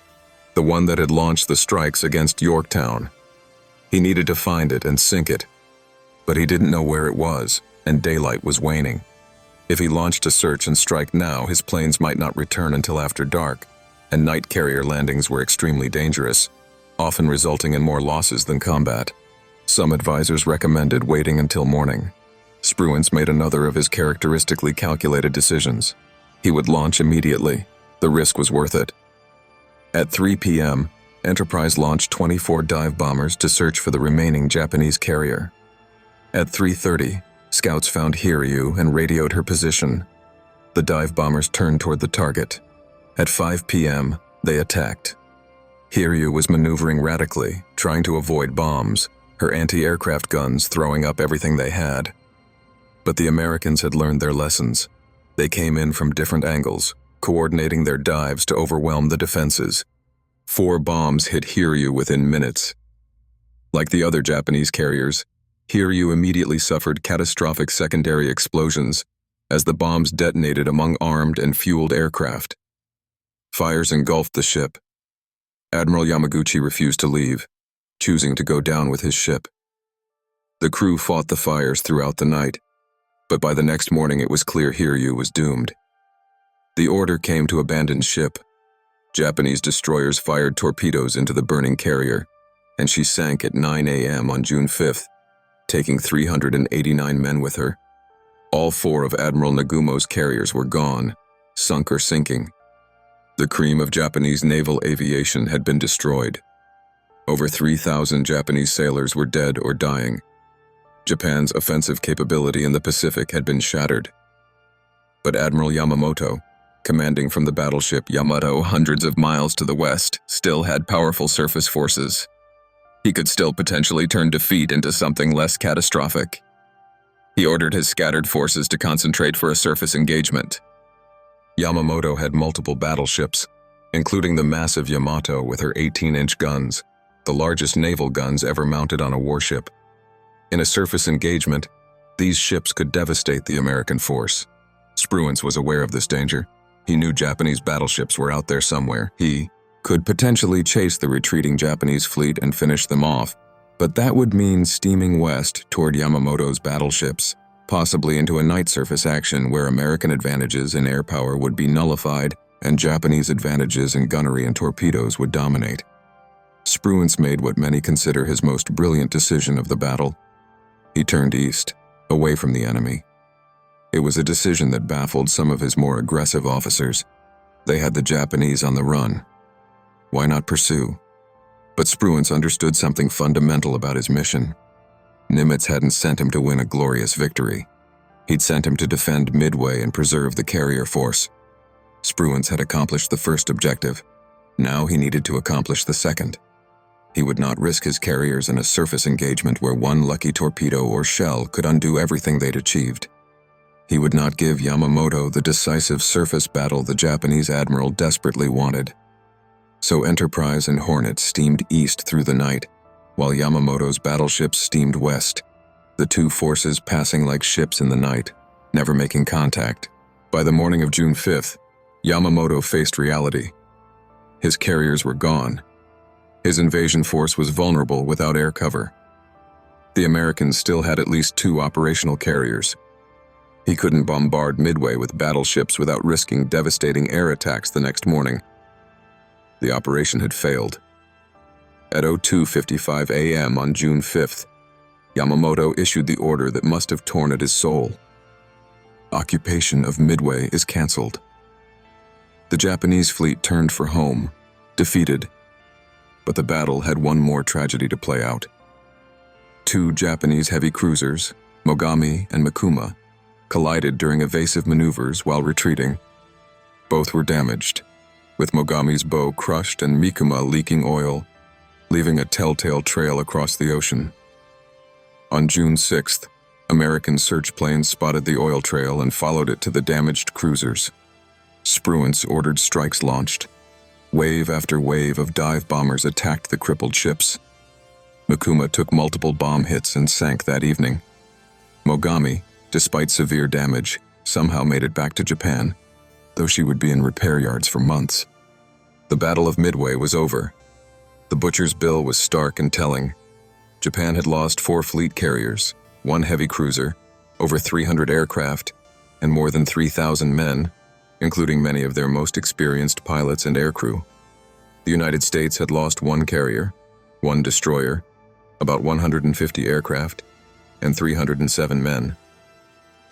the one that had launched the strikes against Yorktown. He needed to find it and sink it, but he didn't know where it was, and daylight was waning. If he launched a search and strike now, his planes might not return until after dark, and night carrier landings were extremely dangerous, often resulting in more losses than combat. Some advisors recommended waiting until morning. Spruance made another of his characteristically calculated decisions. He would launch immediately. The risk was worth it. At 3 p.m., Enterprise launched 24 dive bombers to search for the remaining Japanese carrier. At 3:30, scouts found Hiryu and radioed her position. The dive bombers turned toward the target. At 5 p.m., they attacked. Hiryu was maneuvering radically, trying to avoid bombs, her anti-aircraft guns throwing up everything they had. But the Americans had learned their lessons. They came in from different angles, coordinating their dives to overwhelm the defenses. 4 bombs hit Hiryu within minutes. Like the other Japanese carriers, Hiryu immediately suffered catastrophic secondary explosions as the bombs detonated among armed and fueled aircraft. Fires engulfed the ship. Admiral Yamaguchi refused to leave, choosing to go down with his ship. The crew fought the fires throughout the night, but by the next morning it was clear Hiryu was doomed. The order came to abandon ship. Japanese destroyers fired torpedoes into the burning carrier, and she sank at 9 a.m. on June 5th, taking 389 men with her. All 4 of Admiral Nagumo's carriers were gone, sunk or sinking. The cream of Japanese naval aviation had been destroyed. Over 3,000 Japanese sailors were dead or dying. Japan's offensive capability in the Pacific had been shattered. But Admiral Yamamoto, commanding from the battleship Yamato hundreds of miles to the west, still had powerful surface forces. He could still potentially turn defeat into something less catastrophic. He ordered his scattered forces to concentrate for a surface engagement. Yamamoto had multiple battleships, including the massive Yamato with her 18-inch guns, the largest naval guns ever mounted on a warship. In a surface engagement, these ships could devastate the American force. Spruance was aware of this danger. He knew Japanese battleships were out there somewhere. He could potentially chase the retreating Japanese fleet and finish them off, but that would mean steaming west toward Yamamoto's battleships, possibly into a night surface action where American advantages in air power would be nullified and Japanese advantages in gunnery and torpedoes would dominate. Spruance made what many consider his most brilliant decision of the battle. He turned east, away from the enemy. It was a decision that baffled some of his more aggressive officers. They had the Japanese on the run. Why not pursue? But Spruance understood something fundamental about his mission. Nimitz hadn't sent him to win a glorious victory. He'd sent him to defend Midway and preserve the carrier force. Spruance had accomplished the first objective. Now he needed to accomplish the second. He would not risk his carriers in a surface engagement where one lucky torpedo or shell could undo everything they'd achieved. He would not give Yamamoto the decisive surface battle the Japanese admiral desperately wanted. So Enterprise and Hornet steamed east through the night, while Yamamoto's battleships steamed west, the two forces passing like ships in the night, never making contact. By the morning of June 5th, Yamamoto faced reality. His carriers were gone. His invasion force was vulnerable without air cover. The Americans still had at least 2 operational carriers. He couldn't bombard Midway with battleships without risking devastating air attacks the next morning. The operation had failed. At 02:55 a.m. on June 5th, Yamamoto issued the order that must have torn at his soul. Occupation of Midway is canceled. The Japanese fleet turned for home, defeated. But the battle had one more tragedy to play out. 2 Japanese heavy cruisers, Mogami and Mikuma, collided during evasive maneuvers while retreating. Both were damaged, with Mogami's bow crushed and Mikuma leaking oil, leaving a telltale trail across the ocean. On June 6th, American search planes spotted the oil trail and followed it to the damaged cruisers. Spruance ordered strikes launched. Wave after wave of dive bombers attacked the crippled ships. Mikuma took multiple bomb hits and sank that evening. Mogami, despite severe damage, somehow made it back to Japan, though she would be in repair yards for months. The Battle of Midway was over. The butcher's bill was stark and telling. Japan had lost 4 fleet carriers, 1 heavy cruiser, over 300 aircraft, and more than 3,000 men, including many of their most experienced pilots and aircrew. The United States had lost 1 carrier, 1 destroyer, about 150 aircraft, and 307 men.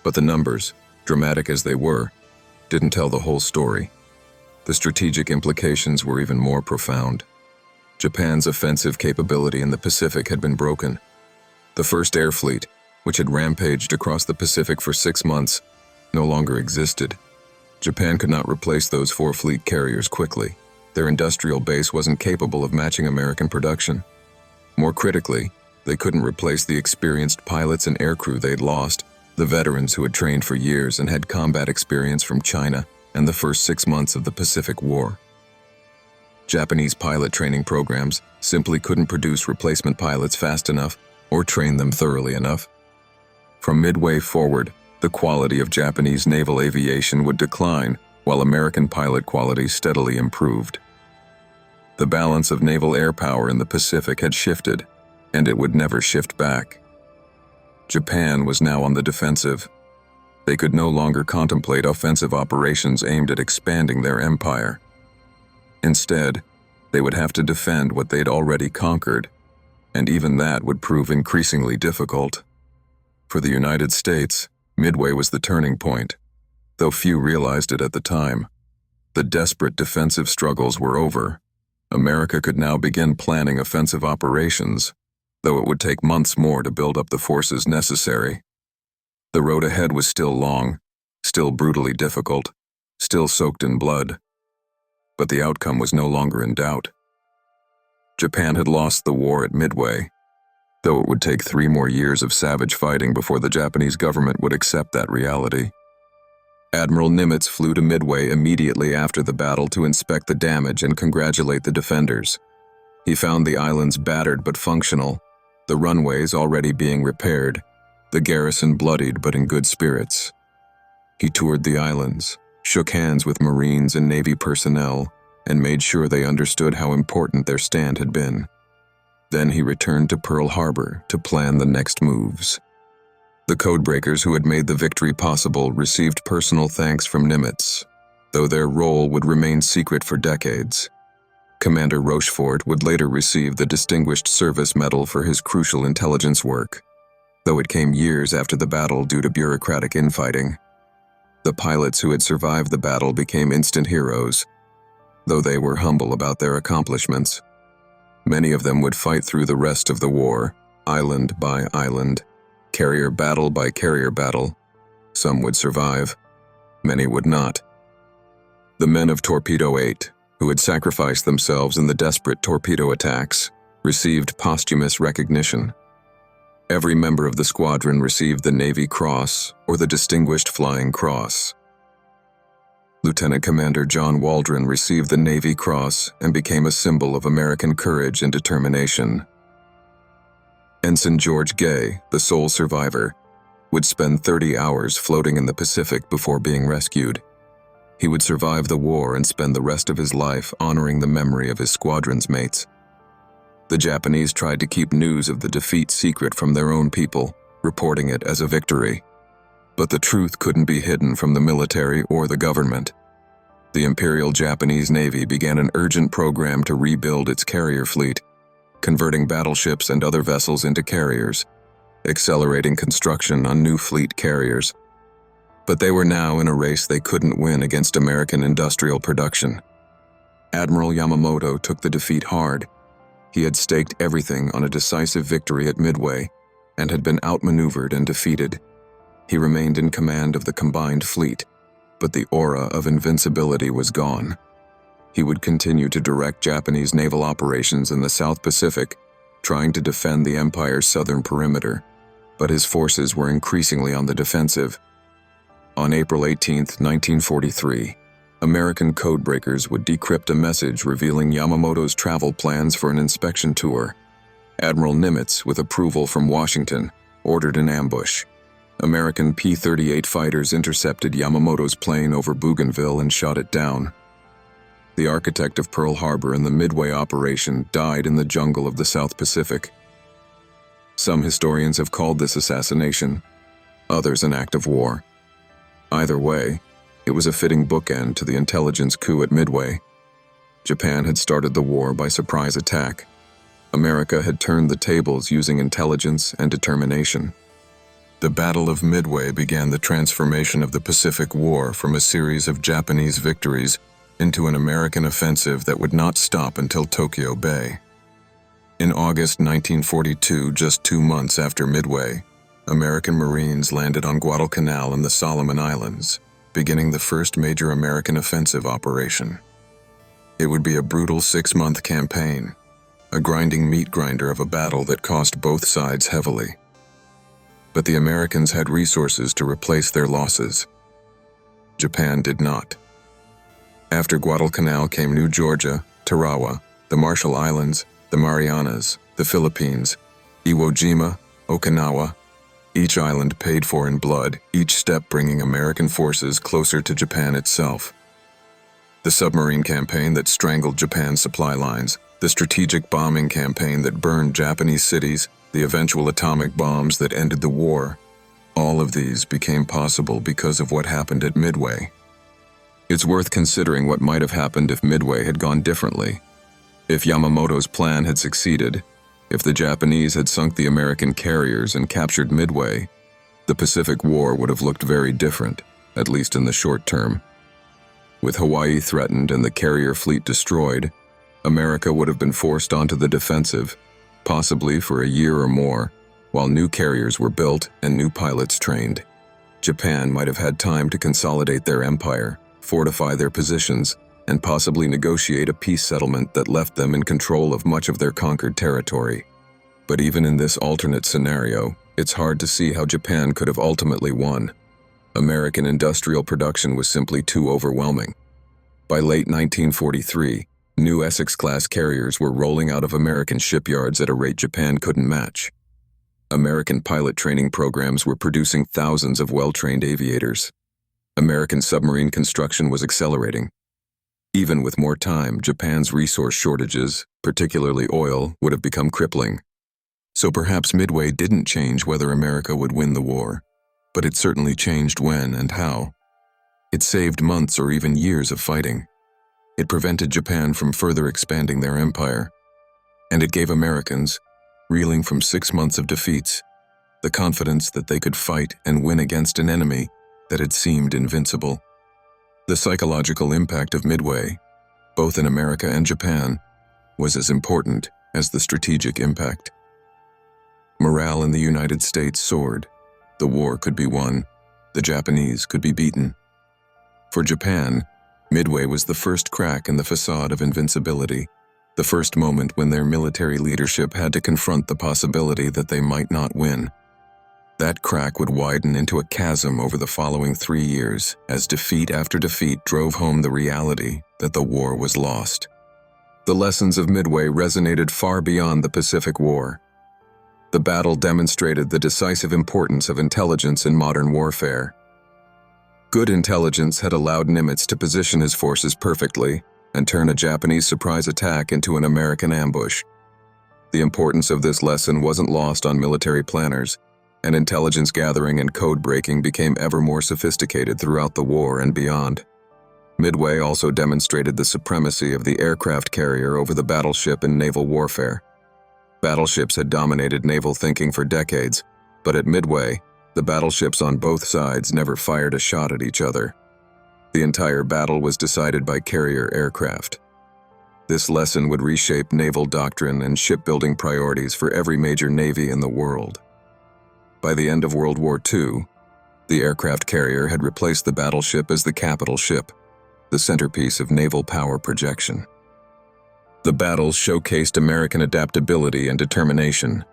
But the numbers, dramatic as they were, didn't tell the whole story. The strategic implications were even more profound. Japan's offensive capability in the Pacific had been broken. The First Air Fleet, which had rampaged across the Pacific for 6 months, no longer existed. Japan could not replace those 4 fleet carriers quickly. Their industrial base wasn't capable of matching American production. More critically, they couldn't replace the experienced pilots and aircrew they'd lost, the veterans who had trained for years and had combat experience from China and the first 6 months of the Pacific War. Japanese pilot training programs simply couldn't produce replacement pilots fast enough or train them thoroughly enough. From Midway forward, the quality of Japanese naval aviation would decline while American pilot quality steadily improved. The balance of naval air power in the Pacific had shifted, and it would never shift back. Japan was now on the defensive. They could no longer contemplate offensive operations aimed at expanding their empire. Instead, they would have to defend what they'd already conquered, and even that would prove increasingly difficult. For the United States, Midway was the turning point, though few realized it at the time. The desperate defensive struggles were over. America could now begin planning offensive operations, though it would take months more to build up the forces necessary. The road ahead was still long, still brutally difficult, still soaked in blood. But the outcome was no longer in doubt. Japan had lost the war at Midway, though it would take 3 more years of savage fighting before the Japanese government would accept that reality. Admiral Nimitz flew to Midway immediately after the battle to inspect the damage and congratulate the defenders. He found the islands battered but functional, the runways already being repaired, the garrison bloodied but in good spirits. He toured the islands, shook hands with Marines and Navy personnel, and made sure they understood how important their stand had been. Then he returned to Pearl Harbor to plan the next moves. The codebreakers who had made the victory possible received personal thanks from Nimitz, though their role would remain secret for decades. Commander Rochefort would later receive the Distinguished Service Medal for his crucial intelligence work, though it came years after the battle due to bureaucratic infighting. The pilots who had survived the battle became instant heroes, though they were humble about their accomplishments. Many of them would fight through the rest of the war, island by island, carrier battle by carrier battle. Some would survive, many would not. The men of Torpedo 8, who had sacrificed themselves in the desperate torpedo attacks, received posthumous recognition. Every member of the squadron received the Navy Cross or the Distinguished Flying Cross. Lieutenant Commander John Waldron received the Navy Cross and became a symbol of American courage and determination. Ensign George Gay, the sole survivor, would spend 30 hours floating in the Pacific before being rescued. He would survive the war and spend the rest of his life honoring the memory of his squadron's mates. The Japanese tried to keep news of the defeat secret from their own people, reporting it as a victory. But the truth couldn't be hidden from the military or the government. The Imperial Japanese Navy began an urgent program to rebuild its carrier fleet, converting battleships and other vessels into carriers, accelerating construction on new fleet carriers. But they were now in a race they couldn't win against American industrial production. Admiral Yamamoto took the defeat hard. He had staked everything on a decisive victory at Midway and had been outmaneuvered and defeated. He remained in command of the combined fleet, but the aura of invincibility was gone. He would continue to direct Japanese naval operations in the South Pacific, trying to defend the Empire's southern perimeter, but his forces were increasingly on the defensive. On April 18, 1943, American codebreakers would decrypt a message revealing Yamamoto's travel plans for an inspection tour. Admiral Nimitz, with approval from Washington, ordered an ambush. American P-38 fighters intercepted Yamamoto's plane over Bougainville and shot it down. The architect of Pearl Harbor and the Midway operation died in the jungle of the South Pacific. Some historians have called this assassination, others an act of war. Either way, it was a fitting bookend to the intelligence coup at Midway. Japan had started the war by surprise attack. America had turned the tables using intelligence and determination. The Battle of Midway began the transformation of the Pacific War from a series of Japanese victories into an American offensive that would not stop until Tokyo Bay. In August 1942, just 2 months after Midway, American Marines landed on Guadalcanal in the Solomon Islands, beginning the first major American offensive operation. It would be a brutal 6-month campaign, a grinding meat grinder of a battle that cost both sides heavily. But the Americans had resources to replace their losses. Japan did not. After Guadalcanal came New Georgia, Tarawa, the Marshall Islands, the Marianas, the Philippines, Iwo Jima, Okinawa, each island paid for in blood, each step bringing American forces closer to Japan itself. The submarine campaign that strangled Japan's supply lines, the strategic bombing campaign that burned Japanese cities, the eventual atomic bombs that ended the war, all of these became possible because of what happened at Midway. It's worth considering what might have happened if Midway had gone differently. If Yamamoto's plan had succeeded, if the Japanese had sunk the American carriers and captured Midway, the Pacific War would have looked very different, at least in the short term. With Hawaii threatened and the carrier fleet destroyed, America would have been forced onto the defensive, possibly for a year or more, while new carriers were built and new pilots trained. Japan might have had time to consolidate their empire, fortify their positions, and possibly negotiate a peace settlement that left them in control of much of their conquered territory. But even in this alternate scenario, it's hard to see how Japan could have ultimately won. American industrial production was simply too overwhelming. By late 1943, new Essex-class carriers were rolling out of American shipyards at a rate Japan couldn't match. American pilot training programs were producing thousands of well-trained aviators. American submarine construction was accelerating. Even with more time, Japan's resource shortages, particularly oil, would have become crippling. So perhaps Midway didn't change whether America would win the war, but it certainly changed when and how. It saved months or even years of fighting. It prevented Japan from further expanding their empire. And it gave Americans, reeling from 6 months of defeats, the confidence that they could fight and win against an enemy that had seemed invincible. The psychological impact of Midway, both in America and Japan, was as important as the strategic impact. Morale in the United States soared. The war could be won. The Japanese could be beaten. For Japan, Midway was the first crack in the facade of invincibility, the first moment when their military leadership had to confront the possibility that they might not win. That crack would widen into a chasm over the following 3 years as defeat after defeat drove home the reality that the war was lost. The lessons of Midway resonated far beyond the Pacific War. The battle demonstrated the decisive importance of intelligence in modern warfare. Good intelligence had allowed Nimitz to position his forces perfectly and turn a Japanese surprise attack into an American ambush. The importance of this lesson wasn't lost on military planners, and intelligence gathering and code breaking became ever more sophisticated throughout the war and beyond. Midway also demonstrated the supremacy of the aircraft carrier over the battleship in naval warfare. Battleships had dominated naval thinking for decades, but at Midway, the battleships on both sides never fired a shot at each other. The entire battle was decided by carrier aircraft. This lesson would reshape naval doctrine and shipbuilding priorities for every major navy in the world. By the end of World War II, the aircraft carrier had replaced the battleship as the capital ship, the centerpiece of naval power projection. The battles showcased American adaptability and determination.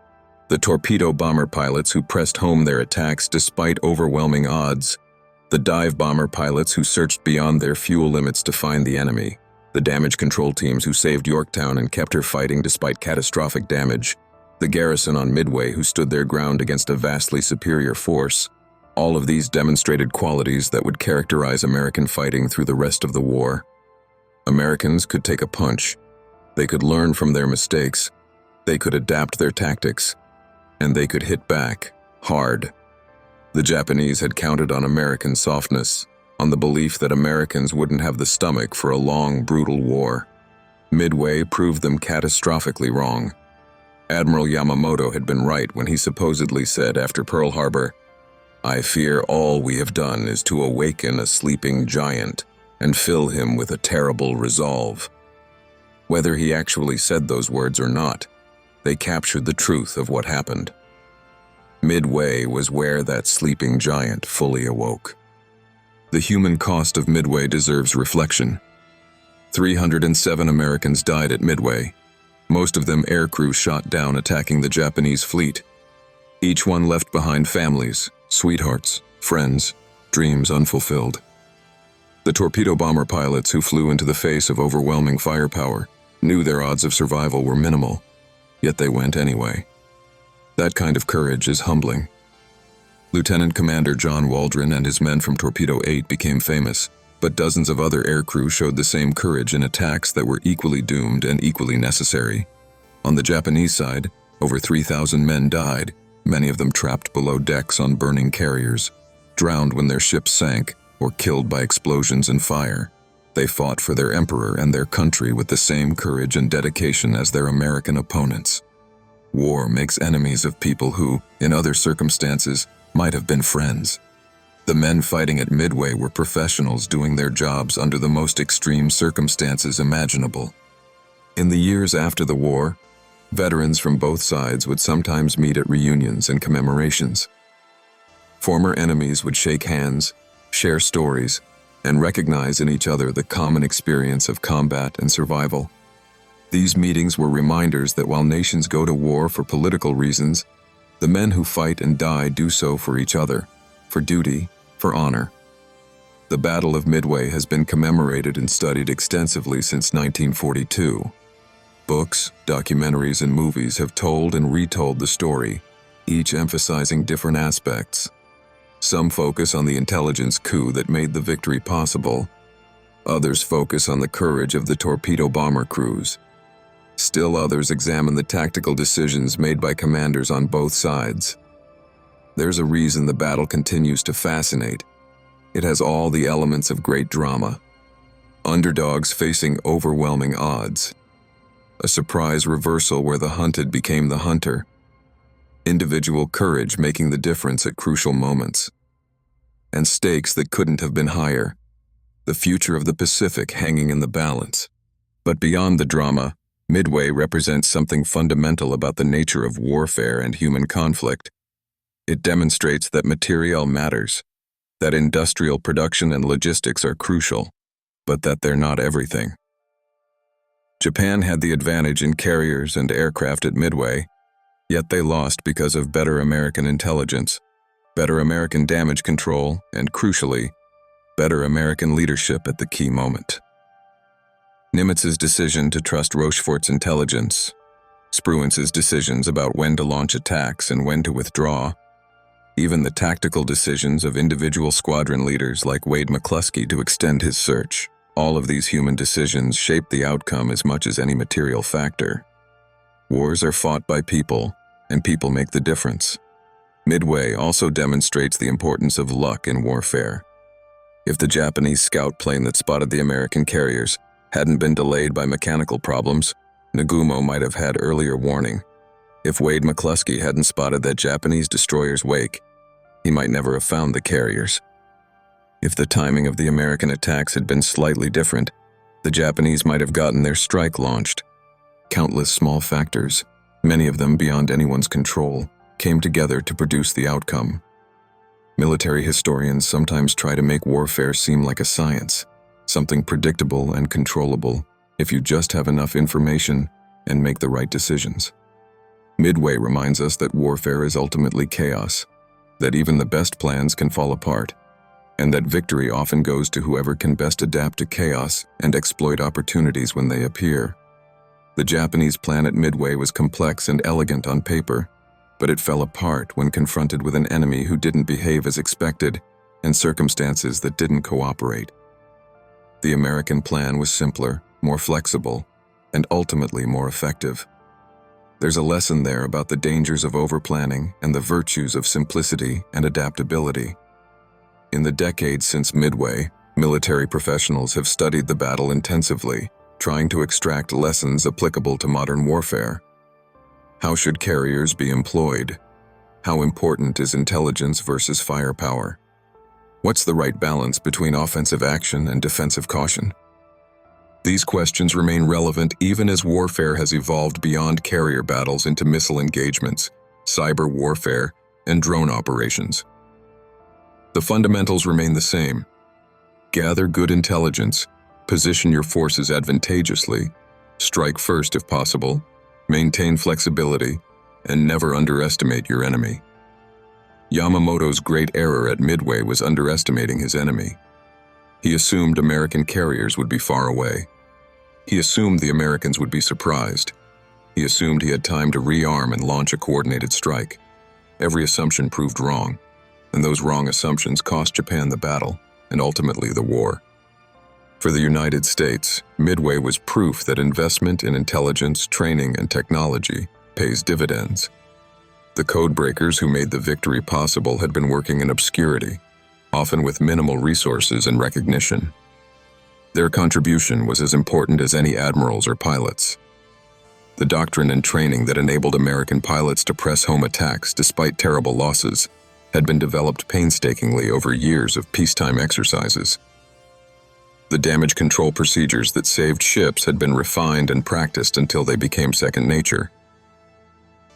The torpedo bomber pilots who pressed home their attacks despite overwhelming odds, the dive bomber pilots who searched beyond their fuel limits to find the enemy, the damage control teams who saved Yorktown and kept her fighting despite catastrophic damage, the garrison on Midway who stood their ground against a vastly superior force. All of these demonstrated qualities that would characterize American fighting through the rest of the war. Americans could take a punch. They could learn from their mistakes. They could adapt their tactics. And they could hit back, hard. The Japanese had counted on American softness, on the belief that Americans wouldn't have the stomach for a long, brutal war. Midway proved them catastrophically wrong. Admiral Yamamoto had been right when he supposedly said after Pearl Harbor, "I fear all we have done is to awaken a sleeping giant and fill him with a terrible resolve." Whether he actually said those words or not, they captured the truth of what happened. Midway was where that sleeping giant fully awoke. The human cost of Midway deserves reflection. 307 Americans died at Midway, most of them aircrew shot down attacking the Japanese fleet. Each one left behind families, sweethearts, friends, dreams unfulfilled. The torpedo bomber pilots who flew into the face of overwhelming firepower knew their odds of survival were minimal, yet they went anyway. That kind of courage is humbling. Lieutenant Commander John Waldron and his men from Torpedo 8 became famous, but dozens of other aircrew showed the same courage in attacks that were equally doomed and equally necessary. On the Japanese side, over 3,000 men died, many of them trapped below decks on burning carriers, drowned when their ships sank, or killed by explosions and fire. They fought for their emperor and their country with the same courage and dedication as their American opponents. War makes enemies of people who, in other circumstances, might have been friends. The men fighting at Midway were professionals doing their jobs under the most extreme circumstances imaginable. In the years after the war, veterans from both sides would sometimes meet at reunions and commemorations. Former enemies would shake hands, share stories, and recognize in each other the common experience of combat and survival. These meetings were reminders that while nations go to war for political reasons, the men who fight and die do so for each other, for duty, for honor. The Battle of Midway has been commemorated and studied extensively since 1942. Books, documentaries, and movies have told and retold the story, each emphasizing different aspects. Some focus on the intelligence coup that made the victory possible. Others focus on the courage of the torpedo bomber crews. Still others examine the tactical decisions made by commanders on both sides. There's a reason the battle continues to fascinate. It has all the elements of great drama. Underdogs facing overwhelming odds. A surprise reversal where the hunted became the hunter. Individual courage making the difference at crucial moments. And stakes that couldn't have been higher. The future of the Pacific hanging in the balance. But beyond the drama, Midway represents something fundamental about the nature of warfare and human conflict. It demonstrates that materiel matters, that industrial production and logistics are crucial, but that they're not everything. Japan had the advantage in carriers and aircraft at Midway, yet they lost because of better American intelligence, better American damage control, and crucially, better American leadership at the key moment. Nimitz's decision to trust Rochefort's intelligence, Spruance's decisions about when to launch attacks and when to withdraw, even the tactical decisions of individual squadron leaders like Wade McCluskey to extend his search. All of these human decisions shape the outcome as much as any material factor. Wars are fought by people, and people make the difference. Midway also demonstrates the importance of luck in warfare. If the Japanese scout plane that spotted the American carriers hadn't been delayed by mechanical problems, Nagumo might have had earlier warning. If Wade McCluskey hadn't spotted that Japanese destroyer's wake, he might never have found the carriers. If the timing of the American attacks had been slightly different, the Japanese might have gotten their strike launched. Countless small factors, many of them beyond anyone's control, came together to produce the outcome. Military historians sometimes try to make warfare seem like a science, something predictable and controllable if you just have enough information and make the right decisions. Midway reminds us that warfare is ultimately chaos, that even the best plans can fall apart, and that victory often goes to whoever can best adapt to chaos and exploit opportunities when they appear. The Japanese plan at Midway was complex and elegant on paper, but it fell apart when confronted with an enemy who didn't behave as expected and circumstances that didn't cooperate. The American plan was simpler, more flexible, and ultimately more effective. There's a lesson there about the dangers of overplanning and the virtues of simplicity and adaptability. In the decades since Midway, military professionals have studied the battle intensively, trying to extract lessons applicable to modern warfare. How should carriers be employed? How important is intelligence versus firepower? What's the right balance between offensive action and defensive caution? These questions remain relevant even as warfare has evolved beyond carrier battles into missile engagements, cyber warfare, and drone operations. The fundamentals remain the same. Gather good intelligence, position your forces advantageously, strike first if possible, maintain flexibility, and never underestimate your enemy. Yamamoto's great error at Midway was underestimating his enemy. He assumed American carriers would be far away. He assumed the Americans would be surprised. He assumed he had time to rearm and launch a coordinated strike. Every assumption proved wrong, and those wrong assumptions cost Japan the battle and ultimately the war. For the United States, Midway was proof that investment in intelligence, training, and technology pays dividends. The codebreakers who made the victory possible had been working in obscurity, often with minimal resources and recognition. Their contribution was as important as any admirals or pilots. The doctrine and training that enabled American pilots to press home attacks despite terrible losses had been developed painstakingly over years of peacetime exercises. The damage control procedures that saved ships had been refined and practiced until they became second nature.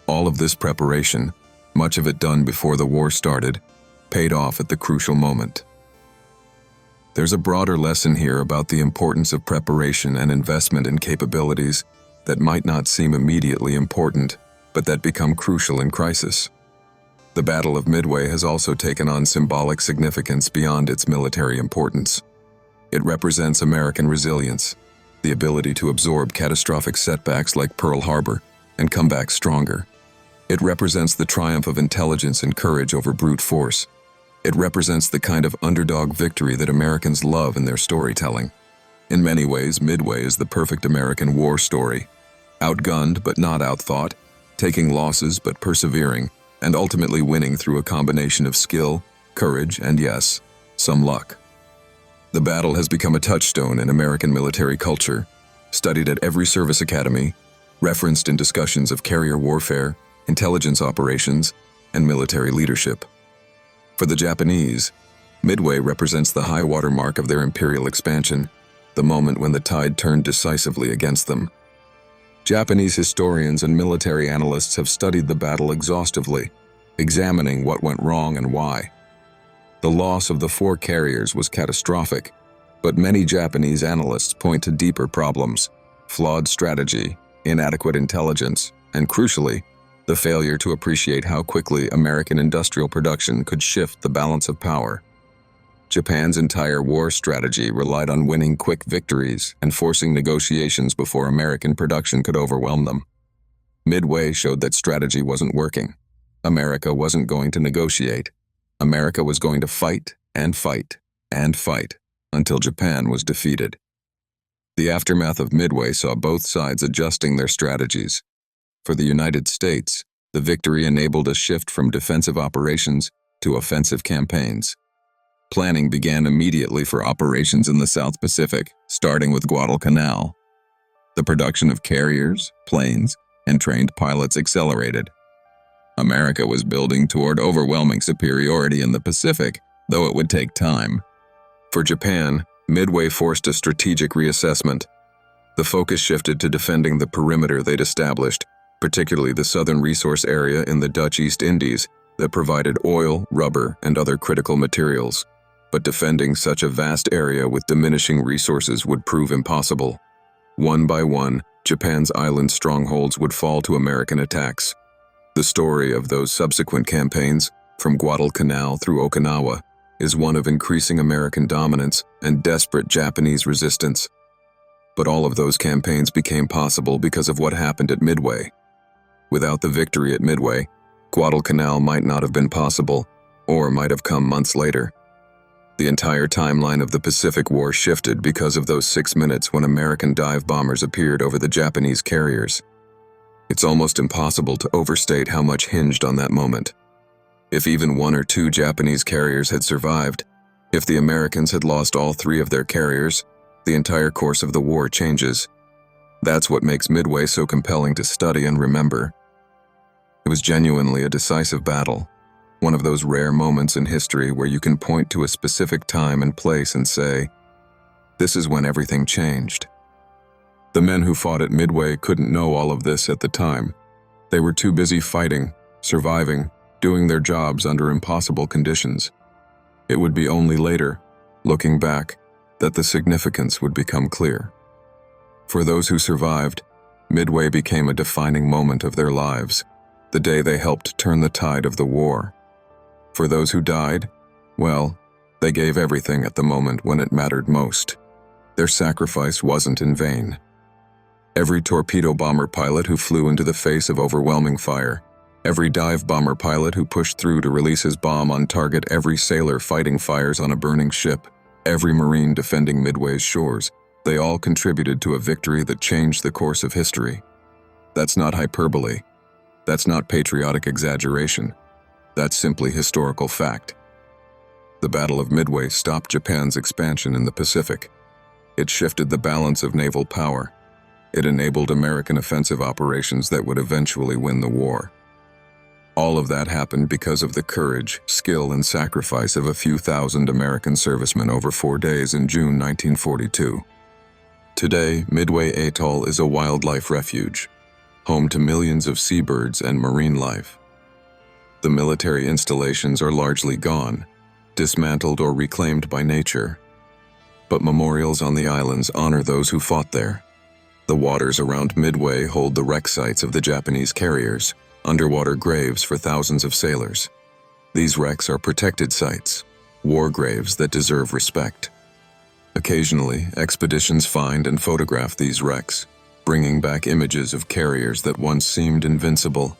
All of this preparation, much of it done before the war started, paid off at the crucial moment. There's a broader lesson here about the importance of preparation and investment in capabilities that might not seem immediately important, but that become crucial in crisis. The Battle of Midway has also taken on symbolic significance beyond its military importance. It represents American resilience, the ability to absorb catastrophic setbacks like Pearl Harbor and come back stronger. It represents the triumph of intelligence and courage over brute force. It represents the kind of underdog victory that Americans love in their storytelling. In many ways, Midway is the perfect American war story. Outgunned but not outthought, taking losses but persevering, and ultimately winning through a combination of skill, courage, and yes, some luck. The battle has become a touchstone in American military culture, studied at every service academy, referenced in discussions of carrier warfare, intelligence operations, and military leadership. For the Japanese, Midway represents the high water mark of their imperial expansion, the moment when the tide turned decisively against them. Japanese historians and military analysts have studied the battle exhaustively, examining what went wrong and why. The loss of the 4 carriers was catastrophic, but many Japanese analysts point to deeper problems: flawed strategy, inadequate intelligence, and crucially, the failure to appreciate how quickly American industrial production could shift the balance of power. Japan's entire war strategy relied on winning quick victories and forcing negotiations before American production could overwhelm them. Midway showed that strategy wasn't working. America wasn't going to negotiate. America was going to fight and fight and fight until Japan was defeated. The aftermath of Midway saw both sides adjusting their strategies. For the United States, the victory enabled a shift from defensive operations to offensive campaigns. Planning began immediately for operations in the South Pacific, starting with Guadalcanal. The production of carriers, planes, and trained pilots accelerated. America was building toward overwhelming superiority in the Pacific, though it would take time. For Japan, Midway forced a strategic reassessment. The focus shifted to defending the perimeter they'd established, particularly the southern resource area in the Dutch East Indies that provided oil, rubber, and other critical materials. But defending such a vast area with diminishing resources would prove impossible. One by one, Japan's island strongholds would fall to American attacks. The story of those subsequent campaigns, from Guadalcanal through Okinawa, is one of increasing American dominance and desperate Japanese resistance. But all of those campaigns became possible because of what happened at Midway. Without the victory at Midway, Guadalcanal might not have been possible, or might have come months later. The entire timeline of the Pacific War shifted because of those 6 minutes when American dive bombers appeared over the Japanese carriers. It's almost impossible to overstate how much hinged on that moment. If even 1 or 2 Japanese carriers had survived, if the Americans had lost all 3 of their carriers, the entire course of the war changes. That's what makes Midway so compelling to study and remember. It was genuinely a decisive battle. One of those rare moments in history where you can point to a specific time and place and say, this is when everything changed. The men who fought at Midway couldn't know all of this at the time. They were too busy fighting, surviving, doing their jobs under impossible conditions. It would be only later, looking back, that the significance would become clear. For those who survived, Midway became a defining moment of their lives, the day they helped turn the tide of the war. For those who died, well, they gave everything at the moment when it mattered most. Their sacrifice wasn't in vain. Every torpedo bomber pilot who flew into the face of overwhelming fire, every dive bomber pilot who pushed through to release his bomb on target, every sailor fighting fires on a burning ship, every Marine defending Midway's shores, they all contributed to a victory that changed the course of history. That's not hyperbole. That's not patriotic exaggeration. That's simply historical fact. The Battle of Midway stopped Japan's expansion in the Pacific. It shifted the balance of naval power. It enabled American offensive operations that would eventually win the war. All of that happened because of the courage, skill, and sacrifice of a few thousand American servicemen over 4 days in June 1942. Today, Midway Atoll is a wildlife refuge, home to millions of seabirds and marine life. The military installations are largely gone, dismantled or reclaimed by nature. But memorials on the islands honor those who fought there. The waters around Midway hold the wreck sites of the Japanese carriers, underwater graves for thousands of sailors. These wrecks are protected sites, war graves that deserve respect. Occasionally, expeditions find and photograph these wrecks, bringing back images of carriers that once seemed invincible,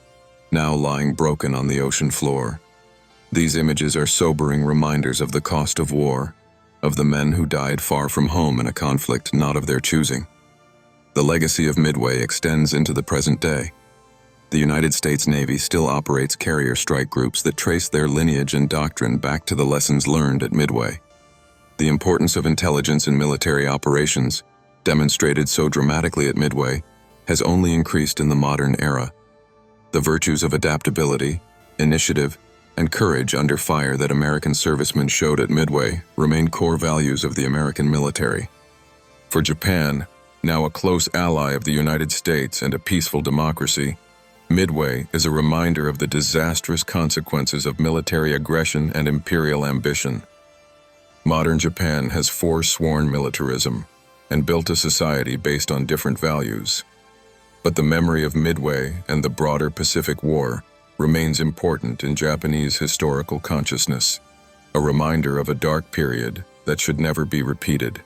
now lying broken on the ocean floor. These images are sobering reminders of the cost of war, of the men who died far from home in a conflict not of their choosing. The legacy of Midway extends into the present day. The United States Navy still operates carrier strike groups that trace their lineage and doctrine back to the lessons learned at Midway. The importance of intelligence in military operations, demonstrated so dramatically at Midway, has only increased in the modern era. The virtues of adaptability, initiative, and courage under fire that American servicemen showed at Midway remain core values of the American military. For Japan, now a close ally of the United States and a peaceful democracy, Midway is a reminder of the disastrous consequences of military aggression and imperial ambition. Modern Japan has forsworn militarism and built a society based on different values. But the memory of Midway and the broader Pacific War remains important in Japanese historical consciousness, a reminder of a dark period that should never be repeated.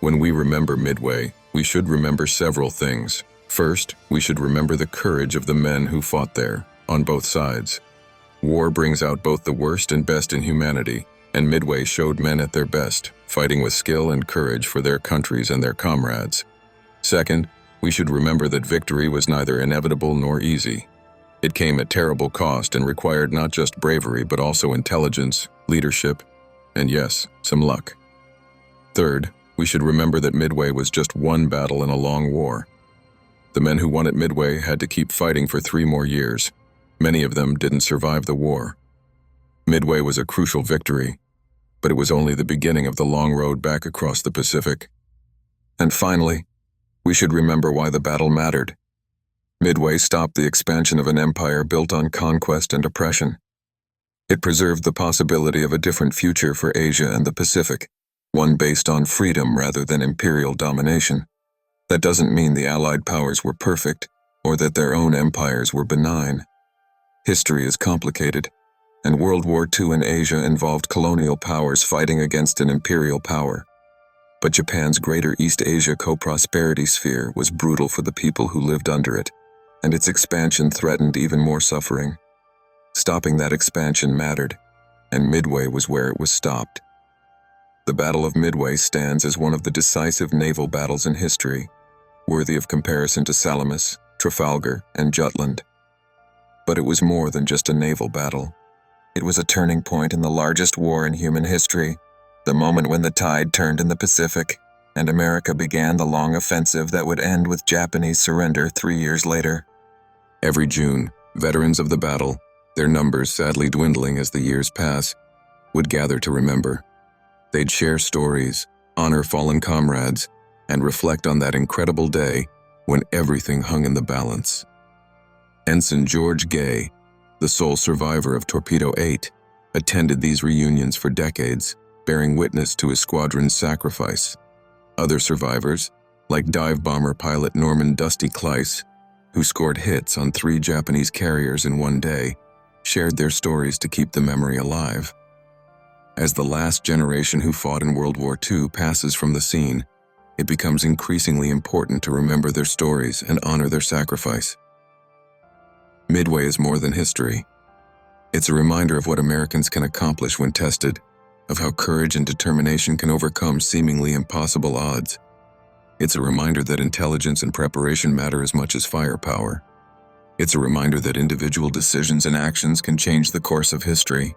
When we remember Midway, we should remember several things. First, we should remember the courage of the men who fought there, on both sides. War brings out both the worst and best in humanity, and Midway showed men at their best, fighting with skill and courage for their countries and their comrades. Second, we should remember that victory was neither inevitable nor easy. It came at terrible cost and required not just bravery but also intelligence, leadership, and yes, some luck. Third, we should remember that Midway was just one battle in a long war. The men who won at Midway had to keep fighting for 3 more years. Many of them didn't survive the war. Midway was a crucial victory, but it was only the beginning of the long road back across the Pacific. And finally, we should remember why the battle mattered. Midway stopped the expansion of an empire built on conquest and oppression. It preserved the possibility of a different future for Asia and the Pacific, one based on freedom rather than imperial domination. That doesn't mean the Allied powers were perfect, or that their own empires were benign. History is complicated, and World War II in Asia involved colonial powers fighting against an imperial power. But Japan's Greater East Asia co-prosperity sphere was brutal for the people who lived under it, and its expansion threatened even more suffering. Stopping that expansion mattered, and Midway was where it was stopped. The Battle of Midway stands as one of the decisive naval battles in history, worthy of comparison to Salamis, Trafalgar, and Jutland. But it was more than just a naval battle. It was a turning point in the largest war in human history, the moment when the tide turned in the Pacific, and America began the long offensive that would end with Japanese surrender 3 years later. Every June, veterans of the battle, their numbers sadly dwindling as the years pass, would gather to remember. They'd share stories, honor fallen comrades, and reflect on that incredible day when everything hung in the balance. Ensign George Gay, the sole survivor of Torpedo 8, attended these reunions for decades, bearing witness to his squadron's sacrifice. Other survivors, like dive bomber pilot Norman Dusty Kleiss, who scored hits on 3 Japanese carriers in one day, shared their stories to keep the memory alive. As the last generation who fought in World War II passes from the scene, it becomes increasingly important to remember their stories and honor their sacrifice. Midway is more than history. It's a reminder of what Americans can accomplish when tested, of how courage and determination can overcome seemingly impossible odds. It's a reminder that intelligence and preparation matter as much as firepower. It's a reminder that individual decisions and actions can change the course of history.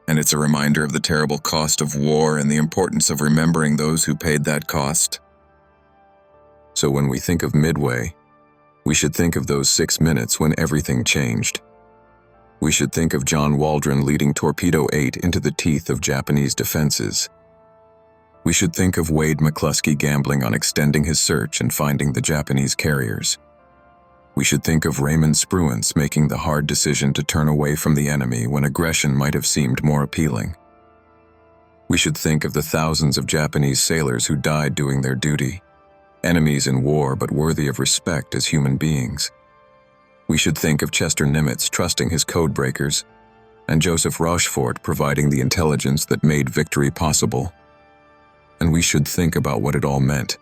And it's a reminder of the terrible cost of war and the importance of remembering those who paid that cost. So when we think of Midway, we should think of those 6 minutes when everything changed. We should think of John Waldron leading Torpedo 8 into the teeth of Japanese defenses. We should think of Wade McCluskey gambling on extending his search and finding the Japanese carriers. We should think of Raymond Spruance making the hard decision to turn away from the enemy when aggression might have seemed more appealing. We should think of the thousands of Japanese sailors who died doing their duty, enemies in war but worthy of respect as human beings. We should think of Chester Nimitz trusting his codebreakers, and Joseph Rochefort providing the intelligence that made victory possible. And we should think about what it all meant.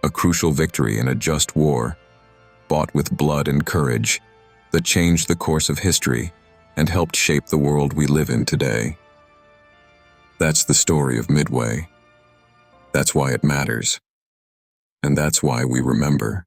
A crucial victory in a just war, bought with blood and courage, that changed the course of history and helped shape the world we live in today. That's the story of Midway. That's why it matters. And that's why we remember.